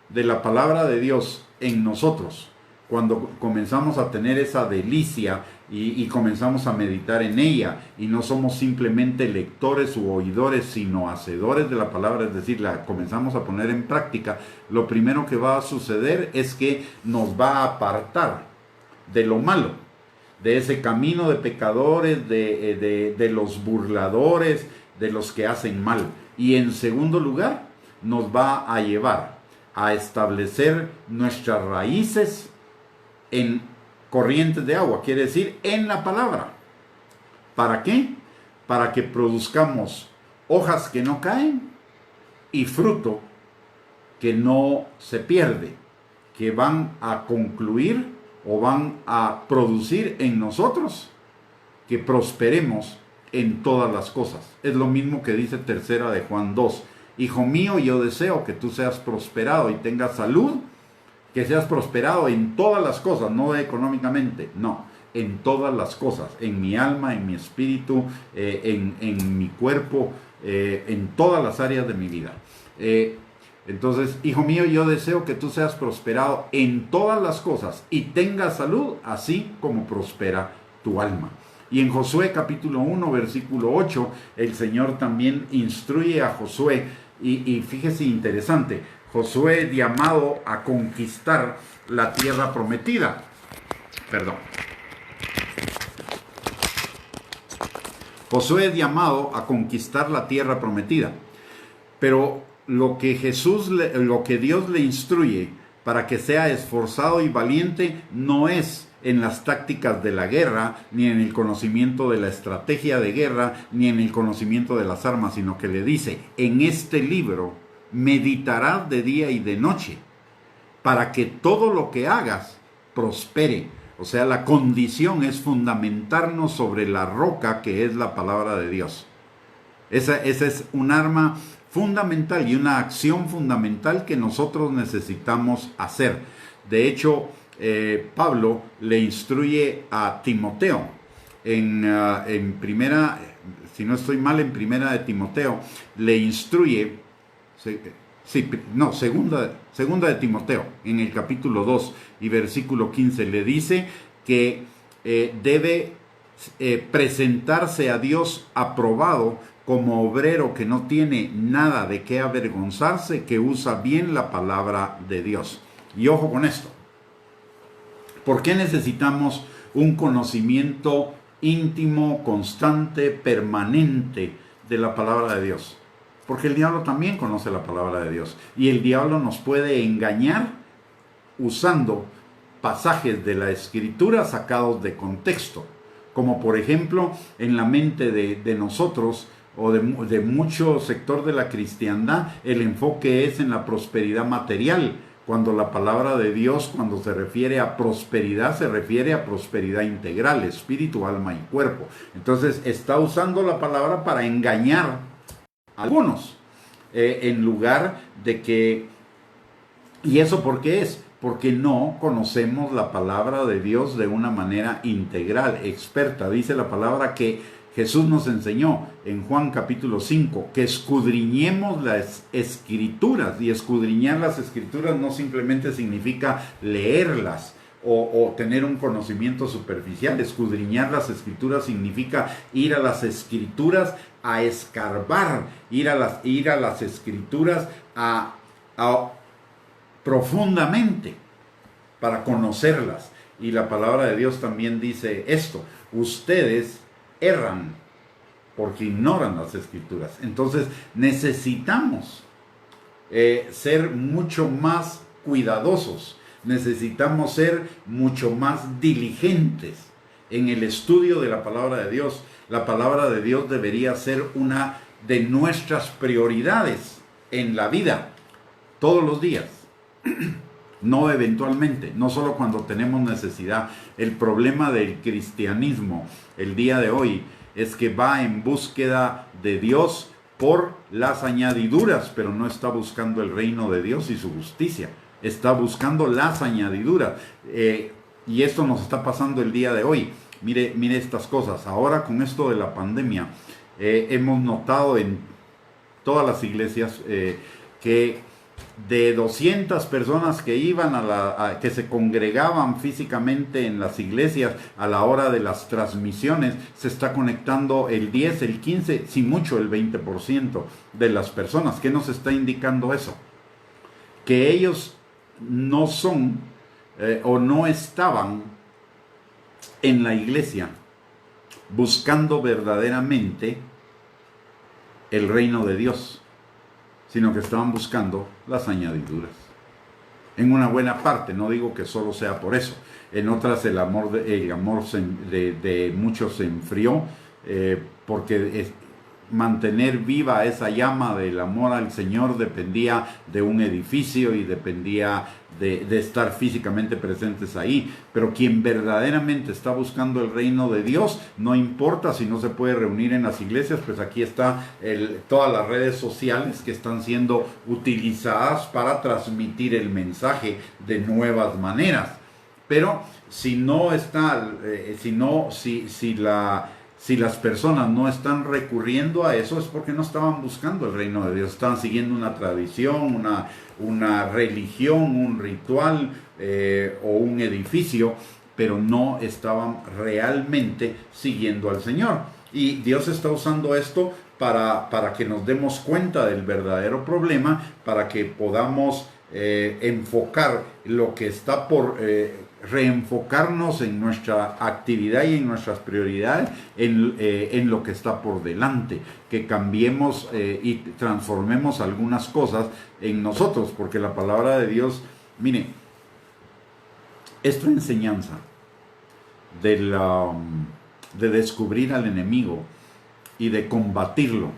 Speaker 1: de la palabra de Dios en nosotros, cuando comenzamos a tener esa delicia y comenzamos a meditar en ella, y no somos simplemente lectores u oidores, sino hacedores de la palabra, es decir, la comenzamos a poner en práctica, lo primero que va a suceder es que nos va a apartar de lo malo, de ese camino de pecadores, de los burladores, de los que hacen mal. Y en segundo lugar, nos va a llevar a establecer nuestras raíces en corrientes de agua, quiere decir en la palabra. ¿Para qué? Para que produzcamos hojas que no caen y fruto que no se pierde, que van a concluir o van a producir en nosotros que prosperemos en todas las cosas. Es lo mismo que dice tercera de Juan 2. Hijo mío, yo deseo que tú seas prosperado y tengas salud, que seas prosperado en todas las cosas, no económicamente, no, en todas las cosas, en mi alma, en mi espíritu, en mi cuerpo, en todas las áreas de mi vida. Entonces, hijo mío, yo deseo que tú seas prosperado en todas las cosas y tengas salud, así como prospera tu alma. Y en Josué capítulo 1, versículo 8, el Señor también instruye a Josué, y fíjese interesante, Josué es llamado a conquistar la tierra prometida. Josué es llamado a conquistar la tierra prometida. Pero lo que Dios le instruye para que sea esforzado y valiente, no es en las tácticas de la guerra, ni en el conocimiento de la estrategia de guerra, ni en el conocimiento de las armas, sino que le dice, en este libro meditarás de día y de noche, para que todo lo que hagas prospere. O sea, la condición es fundamentarnos sobre la roca que es la palabra de Dios. Esa es un arma fundamental y una acción fundamental que nosotros necesitamos hacer. De hecho, Pablo le instruye a Timoteo en primera, si no estoy mal, en primera de Timoteo, le instruye, segunda de Timoteo, en el capítulo 2 y versículo 15, le dice que debe presentarse a Dios aprobado como obrero que no tiene nada de qué avergonzarse, que usa bien la palabra de Dios. Y ojo con esto. ¿Por qué necesitamos un conocimiento íntimo, constante, permanente de la palabra de Dios? Porque el diablo también conoce la palabra de Dios. Y el diablo nos puede engañar usando pasajes de la Escritura sacados de contexto. Como por ejemplo, en la mente de nosotros o de mucho sector de la cristiandad, el enfoque es en la prosperidad material, cuando la palabra de Dios, cuando se refiere a prosperidad, se refiere a prosperidad integral, espíritu, alma y cuerpo. Entonces está usando la palabra para engañar a algunos, en lugar de que... ¿Y eso por qué es? Porque no conocemos la palabra de Dios de una manera integral, experta. Dice la palabra que Jesús nos enseñó en Juan capítulo 5 que escudriñemos las escrituras, y escudriñar las escrituras no simplemente significa leerlas o tener un conocimiento superficial. Escudriñar las escrituras significa ir a las escrituras a escarbar, ir a las escrituras a profundamente para conocerlas. Y la palabra de Dios también dice esto: ustedes erran porque ignoran las escrituras. Entonces necesitamos ser mucho más cuidadosos, necesitamos ser mucho más diligentes en el estudio de la palabra de Dios. La palabra de Dios debería ser una de nuestras prioridades en la vida, todos los días. No eventualmente, no solo cuando tenemos necesidad. El problema del cristianismo el día de hoy es que va en búsqueda de Dios por las añadiduras, pero no está buscando el reino de Dios y su justicia. Está buscando las añadiduras. Y esto nos está pasando el día de hoy. Mire estas cosas. Ahora con esto de la pandemia, hemos notado en todas las iglesias que de 200 personas que iban que se congregaban físicamente en las iglesias a la hora de las transmisiones, se está conectando el 10, el 15, si mucho el 20% de las personas. ¿Qué nos está indicando eso? Que ellos no son o no estaban en la iglesia buscando verdaderamente el reino de Dios, sino que estaban buscando las añadiduras. En una buena parte, no digo que solo sea por eso. En otras el amor de muchos se enfrió, porque mantener viva esa llama del amor al Señor dependía de un edificio y dependía de estar físicamente presentes ahí. Pero quien verdaderamente está buscando el reino de Dios, no importa si no se puede reunir en las iglesias, pues aquí está todas las redes sociales que están siendo utilizadas para transmitir el mensaje de nuevas maneras. Pero si no está, si las personas no están recurriendo a eso, es porque no estaban buscando el reino de Dios. Estaban siguiendo una tradición, una religión, un ritual o un edificio, pero no estaban realmente siguiendo al Señor. Y Dios está usando esto para que nos demos cuenta del verdadero problema, para que podamos enfocar lo que está por... reenfocarnos en nuestra actividad y en nuestras prioridades, en lo que está por delante, que cambiemos y transformemos algunas cosas en nosotros, porque la palabra de Dios Mire, esta enseñanza de descubrir al enemigo y de combatirlo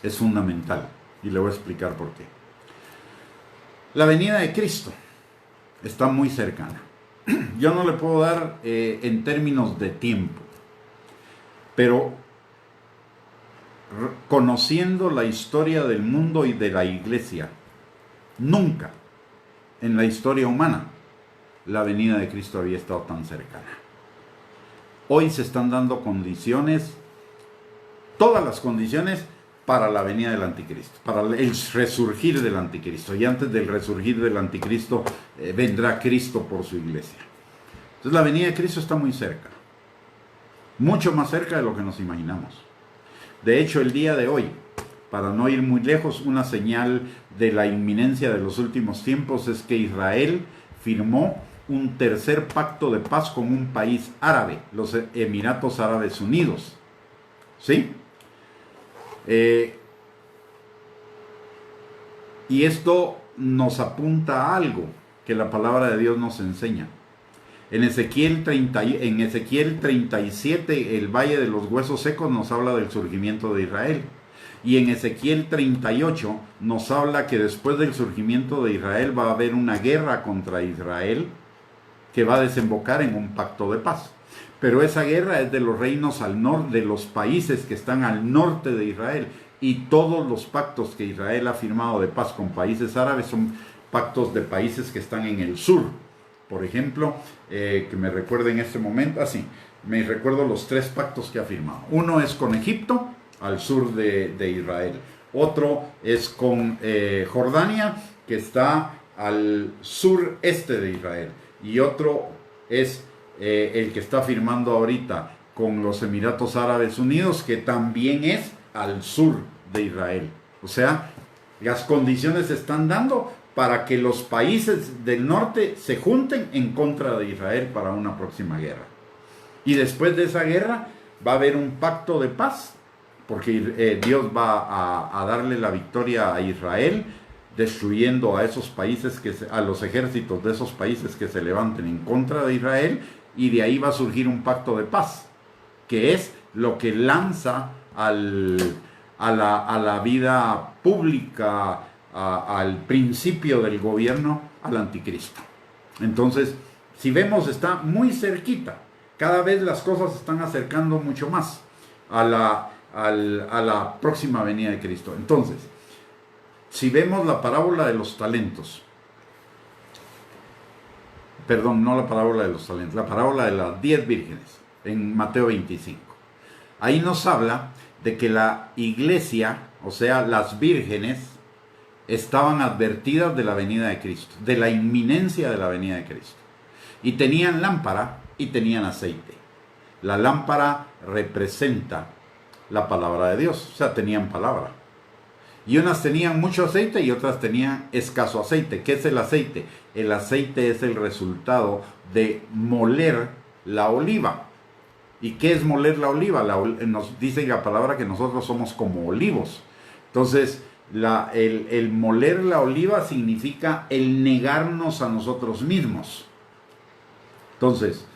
Speaker 1: es fundamental. Y le voy a explicar por qué. La venida de Cristo está muy cercana. Yo no le puedo dar en términos de tiempo, pero conociendo la historia del mundo y de la iglesia, nunca en la historia humana la venida de Cristo había estado tan cercana. Hoy se están dando condiciones, todas las condiciones para la venida del anticristo, para el resurgir del anticristo. Y antes del resurgir del anticristo vendrá Cristo por su iglesia. Entonces la venida de Cristo está muy cerca, mucho más cerca de lo que nos imaginamos. De hecho, el día de hoy, para no ir muy lejos, una señal de la inminencia de los últimos tiempos es que Israel firmó un tercer pacto de paz con un país árabe, los Emiratos Árabes Unidos. ¿Sí? Y esto nos apunta a algo que la palabra de Dios nos enseña. En Ezequiel 37, el Valle de los Huesos Secos nos habla del surgimiento de Israel. Y en Ezequiel 38 nos habla que después del surgimiento de Israel va a haber una guerra contra Israel que va a desembocar en un pacto de paz. Pero esa guerra es de los reinos al norte, de los países que están al norte de Israel. Y todos los pactos que Israel ha firmado de paz con países árabes son pactos de países que están en el sur. Por ejemplo, que me recuerde en este momento, me recuerdo los 3 pactos que ha firmado. Uno es con Egipto, al sur de Israel. Otro es con Jordania, que está al sureste de Israel. Y otro es el que está firmando ahorita con los Emiratos Árabes Unidos, que también es al sur de Israel. O sea, las condiciones se están dando para que los países del norte se junten en contra de Israel para una próxima guerra. Y después de esa guerra va a haber un pacto de paz, porque Dios va a darle la victoria a Israel, destruyendo a esos países, a los ejércitos de esos países que se levanten en contra de Israel, y de ahí va a surgir un pacto de paz, que es lo que lanza a la vida pública, al principio del gobierno, al anticristo. Entonces, si vemos, está muy cerquita. Cada vez las cosas se están acercando mucho más a la próxima venida de Cristo. Entonces, si vemos la parábola de los talentos, perdón, no la parábola de los talentos, la parábola de las 10 vírgenes en Mateo 25. Ahí nos habla de que la iglesia, o sea, las vírgenes, estaban advertidas de la venida de Cristo, de la inminencia de la venida de Cristo. Y tenían lámpara y tenían aceite. La lámpara representa la palabra de Dios, o sea, tenían palabra. Y unas tenían mucho aceite y otras tenían escaso aceite. ¿Qué es el aceite? El aceite es el resultado de moler la oliva. ¿Y qué es moler la oliva? Nos dice la palabra que nosotros somos como olivos. Entonces, el moler la oliva significa el negarnos a nosotros mismos. Entonces,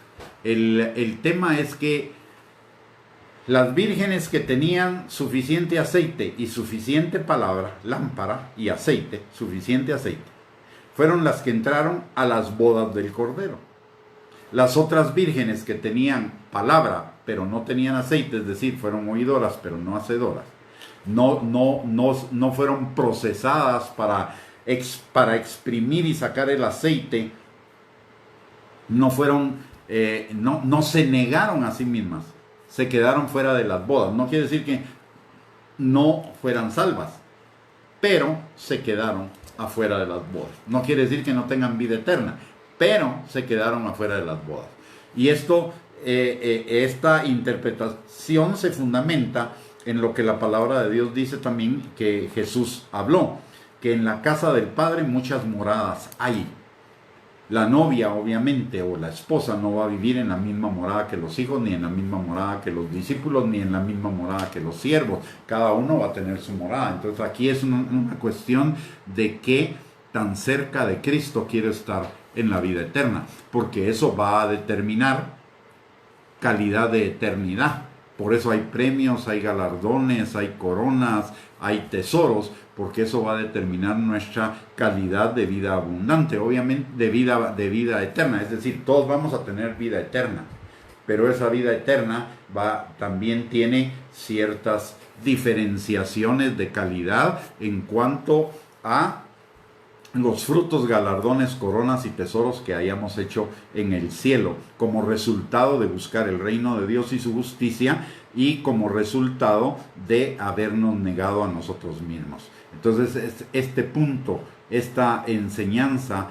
Speaker 1: el tema es que las vírgenes que tenían suficiente aceite y suficiente palabra, lámpara y aceite, suficiente aceite, fueron las que entraron a las bodas del Cordero. Las otras vírgenes que tenían palabra pero no tenían aceite, es decir, fueron oidoras pero no hacedoras, no fueron procesadas para exprimir y sacar el aceite, no se negaron a sí mismas, se quedaron fuera de las bodas. No quiere decir que no fueran salvas, pero se quedaron afuera de las bodas. No quiere decir que no tengan vida eterna, pero se quedaron afuera de las bodas. Y esta interpretación se fundamenta en lo que la palabra de Dios dice también, que Jesús habló, que en la casa del Padre muchas moradas hay. La novia, obviamente, o la esposa no va a vivir en la misma morada que los hijos, ni en la misma morada que los discípulos, ni en la misma morada que los siervos. Cada uno va a tener su morada. Entonces aquí es una cuestión de que tan cerca de Cristo quiero estar en la vida eterna, porque eso va a determinar calidad de eternidad. Por eso hay premios, hay galardones, hay coronas, hay tesoros, porque eso va a determinar nuestra calidad de vida abundante, obviamente de vida eterna. Es decir, todos vamos a tener vida eterna, pero esa vida eterna también tiene ciertas diferenciaciones de calidad en cuanto a los frutos, galardones, coronas y tesoros que hayamos hecho en el cielo, como resultado de buscar el reino de Dios y su justicia, y como resultado de habernos negado a nosotros mismos. Entonces, este punto, esta enseñanza,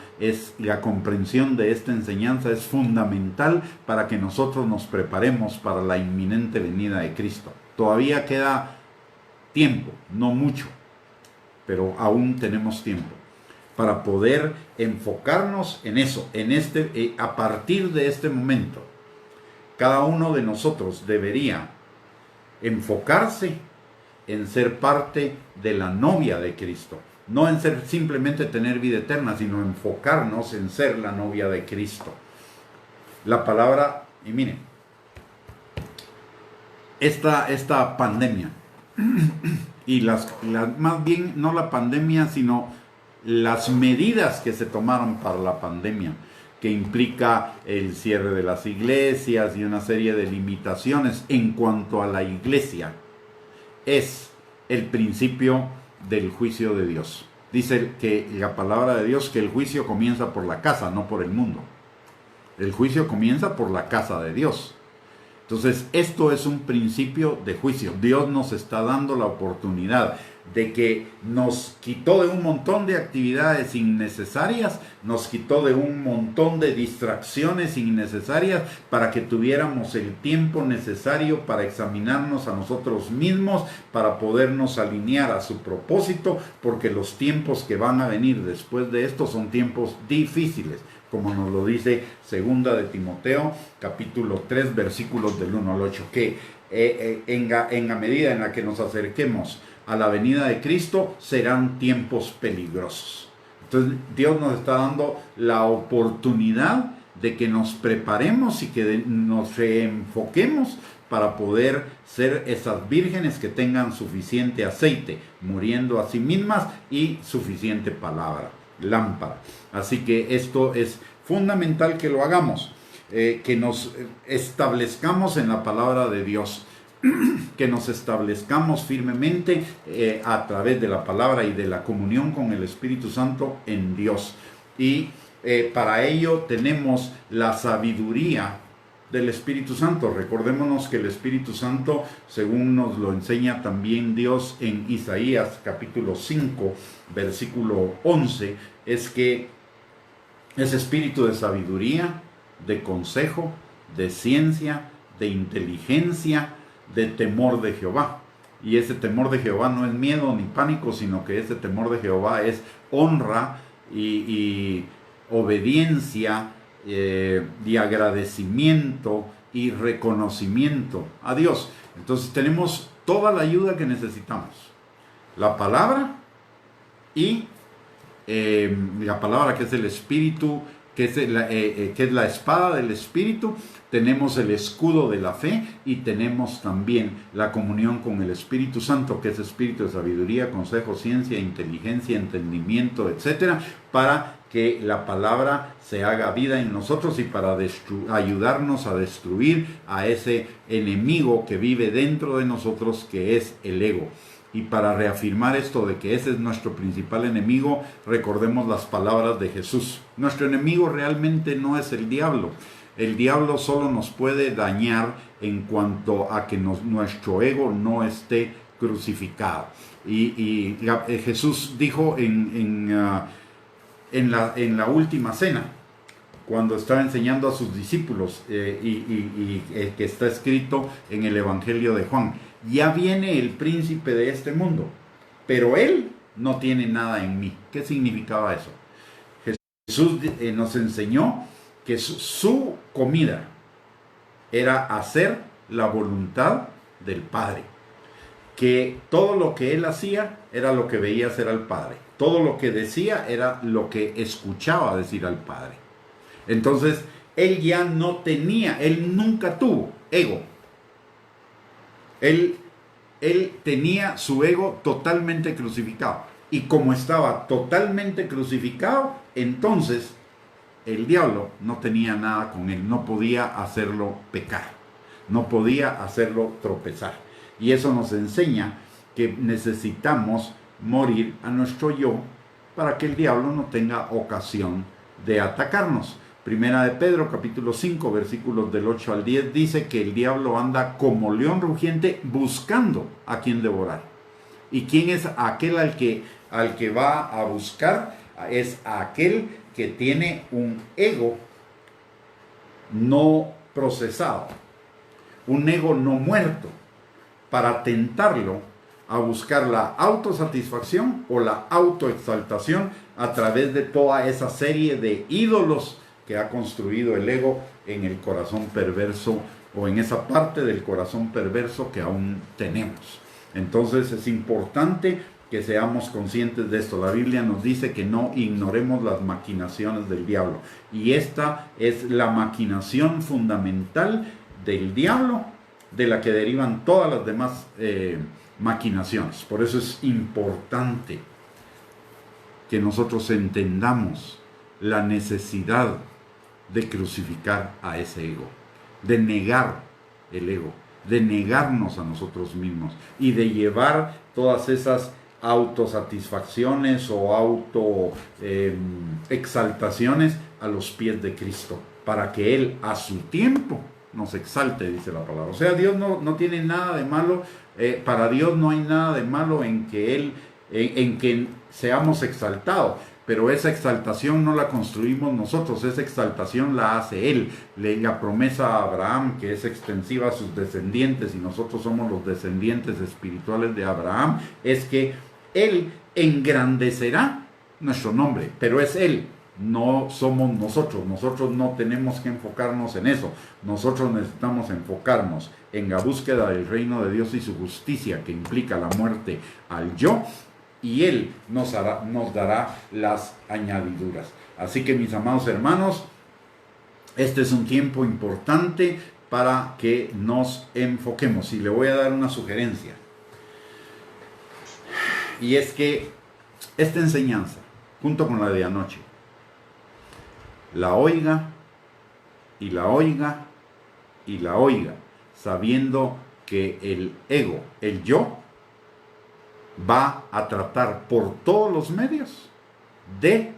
Speaker 1: la comprensión de esta enseñanza es fundamental para que nosotros nos preparemos para la inminente venida de Cristo. Todavía queda tiempo, no mucho, pero aún tenemos tiempo para poder enfocarnos en eso, a partir de este momento. Cada uno de nosotros debería enfocarse en ser parte de la novia de Cristo. No en ser simplemente tener vida eterna, sino enfocarnos en ser la novia de Cristo. La palabra, y miren, esta pandemia, y más bien no la pandemia, sino las medidas que se tomaron para la pandemia, que implica el cierre de las iglesias y una serie de limitaciones en cuanto a la iglesia, es el principio del juicio de Dios. Dice que la palabra de Dios que el juicio comienza por la casa, no por el mundo. El juicio comienza por la casa de Dios. Entonces, esto es un principio de juicio. Dios nos está dando la oportunidad de que nos quitó de un montón de actividades innecesarias, nos quitó de un montón de distracciones innecesarias para que tuviéramos el tiempo necesario para examinarnos a nosotros mismos, para podernos alinear a su propósito, porque los tiempos que van a venir después de esto son tiempos difíciles, como nos lo dice 2 de Timoteo, capítulo 3, versículos del 1 al 8, que en la medida en la que nos acerquemos a la venida de Cristo, serán tiempos peligrosos. Entonces, Dios nos está dando la oportunidad de que nos preparemos y que nos reenfoquemos para poder ser esas vírgenes que tengan suficiente aceite, muriendo a sí mismas, y suficiente palabra, lámpara. Así que esto es fundamental que lo hagamos, que nos establezcamos en la palabra de Dios, que nos establezcamos firmemente a través de la palabra y de la comunión con el Espíritu Santo en Dios. Y para ello tenemos la sabiduría del Espíritu Santo. Recordémonos que el Espíritu Santo, según nos lo enseña también Dios en Isaías capítulo 5, versículo 11, es que es espíritu de sabiduría, de consejo, de ciencia, de inteligencia, de temor de Jehová. Y ese temor de Jehová no es miedo ni pánico, sino que ese temor de Jehová es honra y obediencia y agradecimiento y reconocimiento a Dios. Entonces tenemos toda la ayuda que necesitamos: la palabra y la palabra, que es el Espíritu, que es la espada del Espíritu. Tenemos el escudo de la fe y tenemos también la comunión con el Espíritu Santo, que es espíritu de sabiduría, consejo, ciencia, inteligencia, entendimiento, etcétera, para que la palabra se haga vida en nosotros y para ayudarnos a destruir a ese enemigo que vive dentro de nosotros, que es el ego. Y para reafirmar esto de que ese es nuestro principal enemigo, recordemos las palabras de Jesús. Nuestro enemigo realmente no es el diablo. El diablo solo nos puede dañar en cuanto a que nuestro ego no esté crucificado. Y Jesús dijo en la última cena, cuando estaba enseñando a sus discípulos, que está escrito en el Evangelio de Juan: ya viene el príncipe de este mundo, pero él no tiene nada en mí. ¿Qué significaba eso? Jesús nos enseñó que su comida era hacer la voluntad del Padre, que todo lo que él hacía era lo que veía hacer al Padre. Todo lo que decía era lo que escuchaba decir al Padre. Entonces, él ya no tenía, él nunca tuvo ego. Él tenía su ego totalmente crucificado. Y como estaba totalmente crucificado, entonces el diablo no tenía nada con él, no podía hacerlo pecar, no podía hacerlo tropezar. Y eso nos enseña que necesitamos morir a nuestro yo para que el diablo no tenga ocasión de atacarnos. Primera de Pedro, capítulo 5, versículos del 8 al 10, dice que el diablo anda como león rugiente buscando a quien devorar. ¿Y quién es aquel al que va a buscar? Es aquel que tiene un ego no procesado, un ego no muerto, para tentarlo a buscar la autosatisfacción o la autoexaltación a través de toda esa serie de ídolos que ha construido el ego en el corazón perverso o en esa parte del corazón perverso que aún tenemos. Entonces es importante que seamos conscientes de esto. La Biblia nos dice que no ignoremos las maquinaciones del diablo. Y esta es la maquinación fundamental del diablo, de la que derivan todas las demás maquinaciones. Por eso es importante que nosotros entendamos la necesidad de crucificar a ese ego, de negar el ego, de negarnos a nosotros mismos y de llevar todas esas autosatisfacciones o autoexaltaciones a los pies de Cristo, para que Él a su tiempo nos exalte, dice la palabra. O sea, Dios no tiene nada de malo, para Dios no hay nada de malo en que en que seamos exaltados, pero esa exaltación no la construimos nosotros, esa exaltación la hace Él. La promesa a Abraham, que es extensiva a sus descendientes, y nosotros somos los descendientes espirituales de Abraham, es que Él engrandecerá nuestro nombre, pero es Él, no somos nosotros. Nosotros no tenemos que enfocarnos en eso. Nosotros necesitamos enfocarnos en la búsqueda del reino de Dios y su justicia, que implica la muerte al yo, y Él nos dará las añadiduras. Así que, mis amados hermanos, este es un tiempo importante para que nos enfoquemos. Y le voy a dar una sugerencia. Y es que esta enseñanza, junto con la de anoche, la oiga y la oiga y la oiga, sabiendo que el ego, el yo, va a tratar por todos los medios de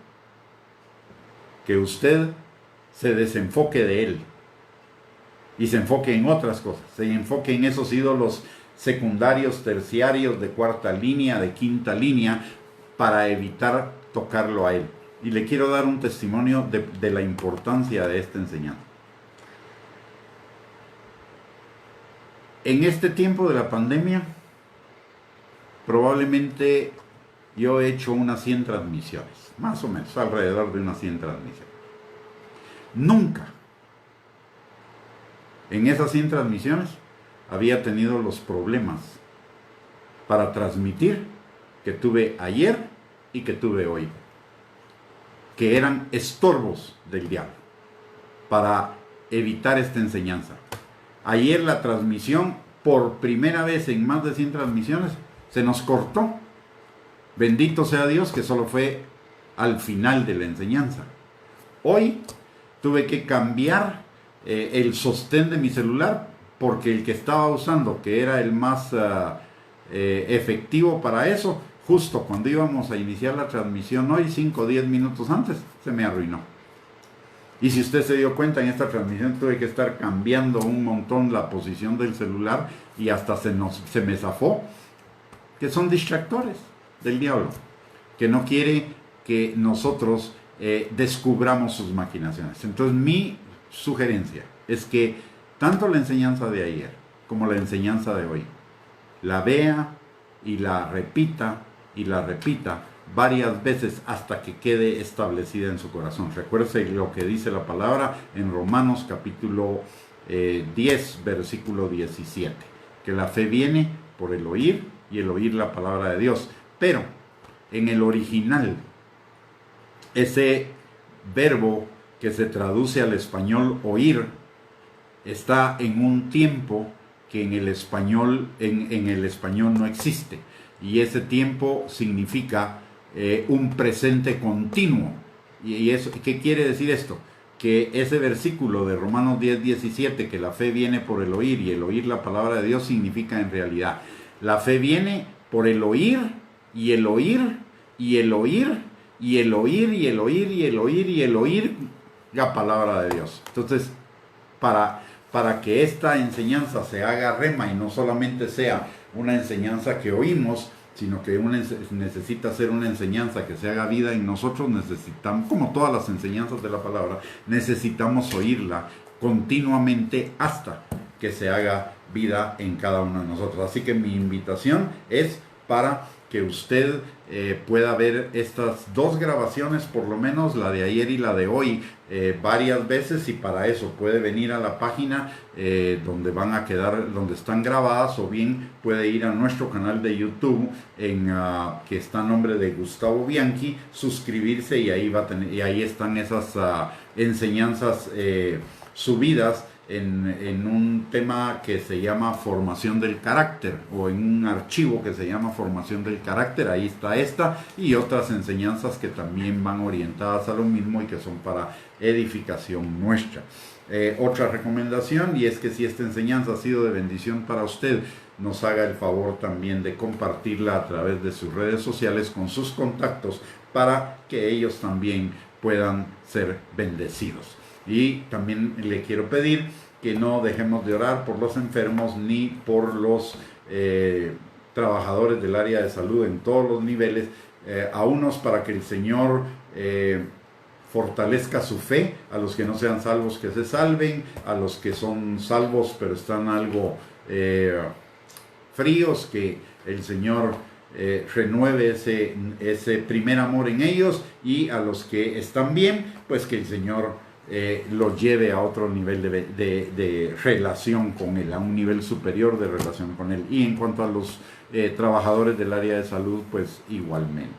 Speaker 1: que usted se desenfoque de él y se enfoque en otras cosas, se enfoque en esos ídolos secundarios, terciarios, de cuarta línea, de quinta línea, para evitar tocarlo a él. Y le quiero dar un testimonio de la importancia de esta enseñanza. En este tiempo de la pandemia, probablemente yo he hecho unas 100 transmisiones, más o menos, alrededor de unas 100 transmisiones. Nunca en esas 100 transmisiones había tenido los problemas para transmitir que tuve ayer y que tuve hoy, que eran estorbos del diablo para evitar esta enseñanza. Ayer la transmisión, por primera vez en más de 100 transmisiones, se nos cortó. Bendito sea Dios que solo fue al final de la enseñanza. Hoy tuve que cambiar el sostén de mi celular, porque el que estaba usando, que era el más efectivo para eso, justo cuando íbamos a iniciar la transmisión hoy, 5 o 10 minutos antes, se me arruinó. Y si usted se dio cuenta, en esta transmisión tuve que estar cambiando un montón la posición del celular, y hasta se me zafó, que son distractores del diablo, que no quiere que nosotros descubramos sus maquinaciones. Entonces, mi sugerencia es que tanto la enseñanza de ayer como la enseñanza de hoy la vea y la repita varias veces hasta que quede establecida en su corazón. Recuerde lo que dice la palabra en Romanos capítulo 10, versículo 17, que la fe viene por el oír y el oír la palabra de Dios. Pero en el original, ese verbo que se traduce al español oír, está en un tiempo que en el español no existe. Y ese tiempo significa un presente continuo. ¿Y eso, qué quiere decir esto? Que ese versículo de Romanos 10:17, que la fe viene por el oír y el oír la palabra de Dios, significa en realidad, la fe viene por el oír y el oír y el oír y el oír y el oír y el oír y el oír la palabra de Dios. Entonces, para que esta enseñanza se haga rema y no solamente sea una enseñanza que oímos, sino que necesita ser una enseñanza que se haga vida en nosotros, necesitamos, como todas las enseñanzas de la palabra, necesitamos oírla continuamente hasta que se haga vida en cada uno de nosotros. Así que mi invitación es para que usted pueda ver estas dos grabaciones, por lo menos la de ayer y la de hoy, varias veces, y para eso puede venir a la página donde van a quedar, donde están grabadas, o bien puede ir a nuestro canal de YouTube que está a nombre de Gustavo Bianchi, suscribirse, y ahí va a tener, y ahí están esas enseñanzas subidas en un tema que se llama formación del carácter, o en un archivo que se llama formación del carácter. Ahí está esta y otras enseñanzas que también van orientadas a lo mismo y que son para edificación nuestra. Otra recomendación, y es que si esta enseñanza ha sido de bendición para usted, nos haga el favor también de compartirla a través de sus redes sociales con sus contactos, para que ellos también puedan ser bendecidos. Y también le quiero pedir que no dejemos de orar por los enfermos ni por los trabajadores del área de salud en todos los niveles, a unos para que el Señor fortalezca su fe, a los que no sean salvos que se salven, a los que son salvos pero están algo fríos, que el Señor renueve ese primer amor en ellos, y a los que están bien, pues que el Señor los lleve a otro nivel de relación con Él, a un nivel superior de relación con Él. Y en cuanto a los trabajadores del área de salud, pues igualmente.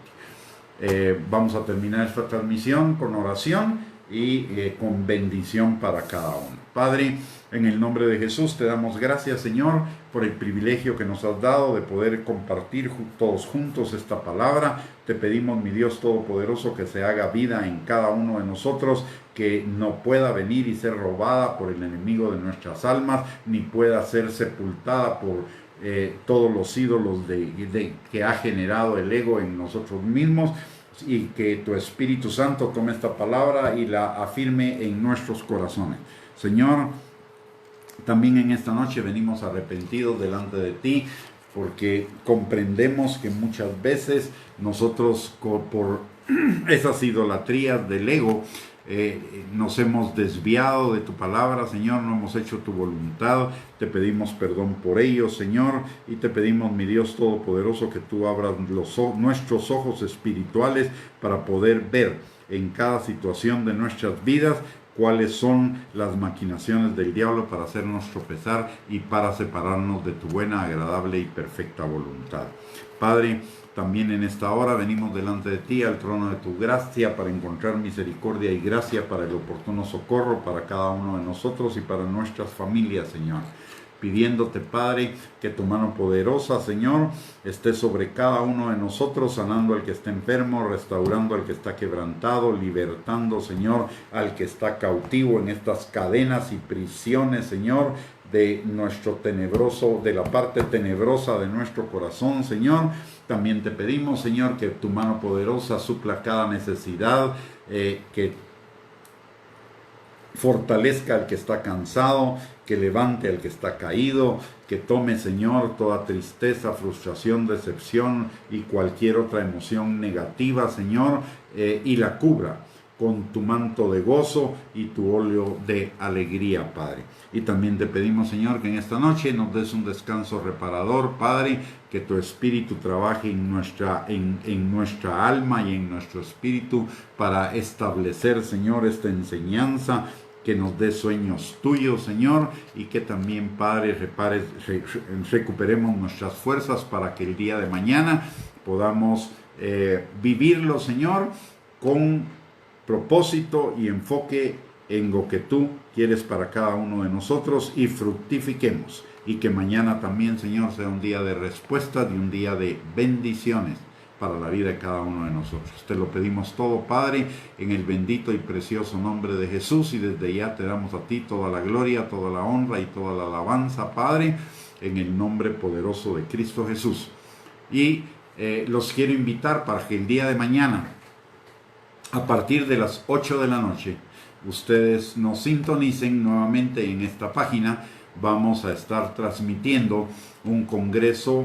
Speaker 1: Vamos a terminar esta transmisión con oración y con bendición para cada uno. Padre, en el nombre de Jesús te damos gracias, Señor, por el privilegio que nos has dado de poder compartir todos juntos esta palabra. Te pedimos, mi Dios Todopoderoso, que se haga vida en cada uno de nosotros, que no pueda venir y ser robada por el enemigo de nuestras almas, ni pueda ser sepultada por todos los ídolos que ha generado el ego en nosotros mismos, y que tu Espíritu Santo tome esta palabra y la afirme en nuestros corazones. Señor, también en esta noche venimos arrepentidos delante de ti, porque comprendemos que muchas veces nosotros, por esas idolatrías del ego, nos hemos desviado de tu palabra, Señor, no hemos hecho tu voluntad. Te pedimos perdón por ello, Señor, y te pedimos, mi Dios Todopoderoso, que tú abras nuestros ojos espirituales para poder ver en cada situación de nuestras vidas cuáles son las maquinaciones del diablo para hacernos tropezar y para separarnos de tu buena, agradable y perfecta voluntad. Padre, también en esta hora venimos delante de ti, al trono de tu gracia, para encontrar misericordia y gracia para el oportuno socorro para cada uno de nosotros y para nuestras familias, Señor. Pidiéndote, Padre, que tu mano poderosa, Señor, esté sobre cada uno de nosotros, sanando al que está enfermo, restaurando al que está quebrantado, libertando, Señor, al que está cautivo en estas cadenas y prisiones, Señor, de la parte tenebrosa de nuestro corazón, Señor. También te pedimos, Señor, que tu mano poderosa supla cada necesidad, que fortalezca al que está cansado, que levante al que está caído, que tome, Señor, toda tristeza, frustración, decepción y cualquier otra emoción negativa, Señor, y la cubra con tu manto de gozo y tu óleo de alegría, Padre. Y también te pedimos, Señor, que en esta noche nos des un descanso reparador, Padre, que tu Espíritu trabaje en nuestra alma y en nuestro espíritu para establecer, Señor, esta enseñanza, que nos dé sueños tuyos, Señor, y que también, Padre, recuperemos nuestras fuerzas para que el día de mañana podamos vivirlo, Señor, con propósito y enfoque en lo que tú quieres para cada uno de nosotros y fructifiquemos. Y que mañana también, Señor, sea un día de respuestas y un día de bendiciones para la vida de cada uno de nosotros. Te lo pedimos todo, Padre, en el bendito y precioso nombre de Jesús, y desde ya te damos a ti toda la gloria, toda la honra y toda la alabanza, Padre, en el nombre poderoso de Cristo Jesús. Y los quiero invitar para que el día de mañana, a partir de las 8 de la noche, ustedes nos sintonicen nuevamente en esta página. Vamos a estar transmitiendo un congreso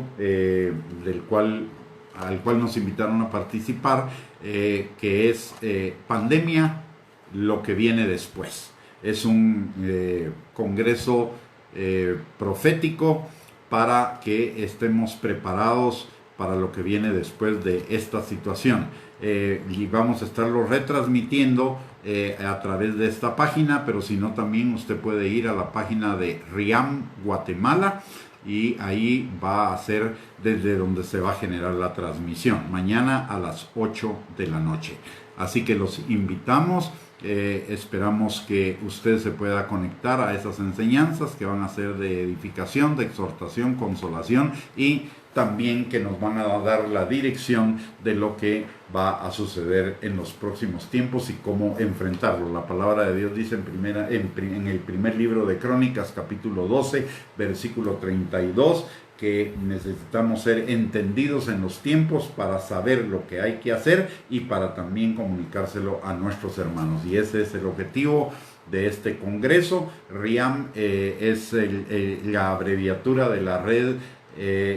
Speaker 1: al cual nos invitaron a participar, que es Pandemia, lo que viene después. Es un congreso profético para que estemos preparados para lo que viene después de esta situación. Y vamos a estarlo retransmitiendo a través de esta página, pero si no, también usted puede ir a la página de Riam Guatemala, y ahí va a ser desde donde se va a generar la transmisión, mañana a las 8 de la noche. Así que los invitamos, esperamos que usted se pueda conectar a esas enseñanzas que van a ser de edificación, de exhortación, consolación, y también que nos van a dar la dirección de lo que va a suceder en los próximos tiempos y cómo enfrentarlo. La palabra de Dios dice en el primer libro de Crónicas, capítulo 12, versículo 32, que necesitamos ser entendidos en los tiempos para saber lo que hay que hacer y para también comunicárselo a nuestros hermanos. Y ese es el objetivo de este congreso. RIAM es la abreviatura de la Red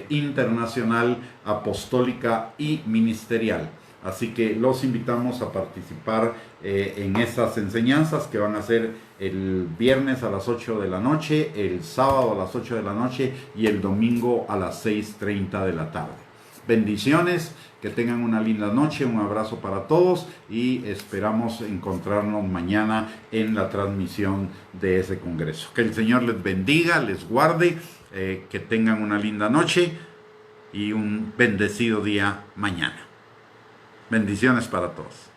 Speaker 1: Internacional Apostólica y Ministerial. Así que los invitamos a participar en estas enseñanzas que van a ser el viernes a las 8 de la noche, el sábado a las 8 de la noche y el domingo a las 6:30 de la tarde. Bendiciones, que tengan una linda noche, un abrazo para todos y esperamos encontrarnos mañana en la transmisión de ese congreso. Que el Señor les bendiga, les guarde, que tengan una linda noche y un bendecido día mañana. Bendiciones para todos.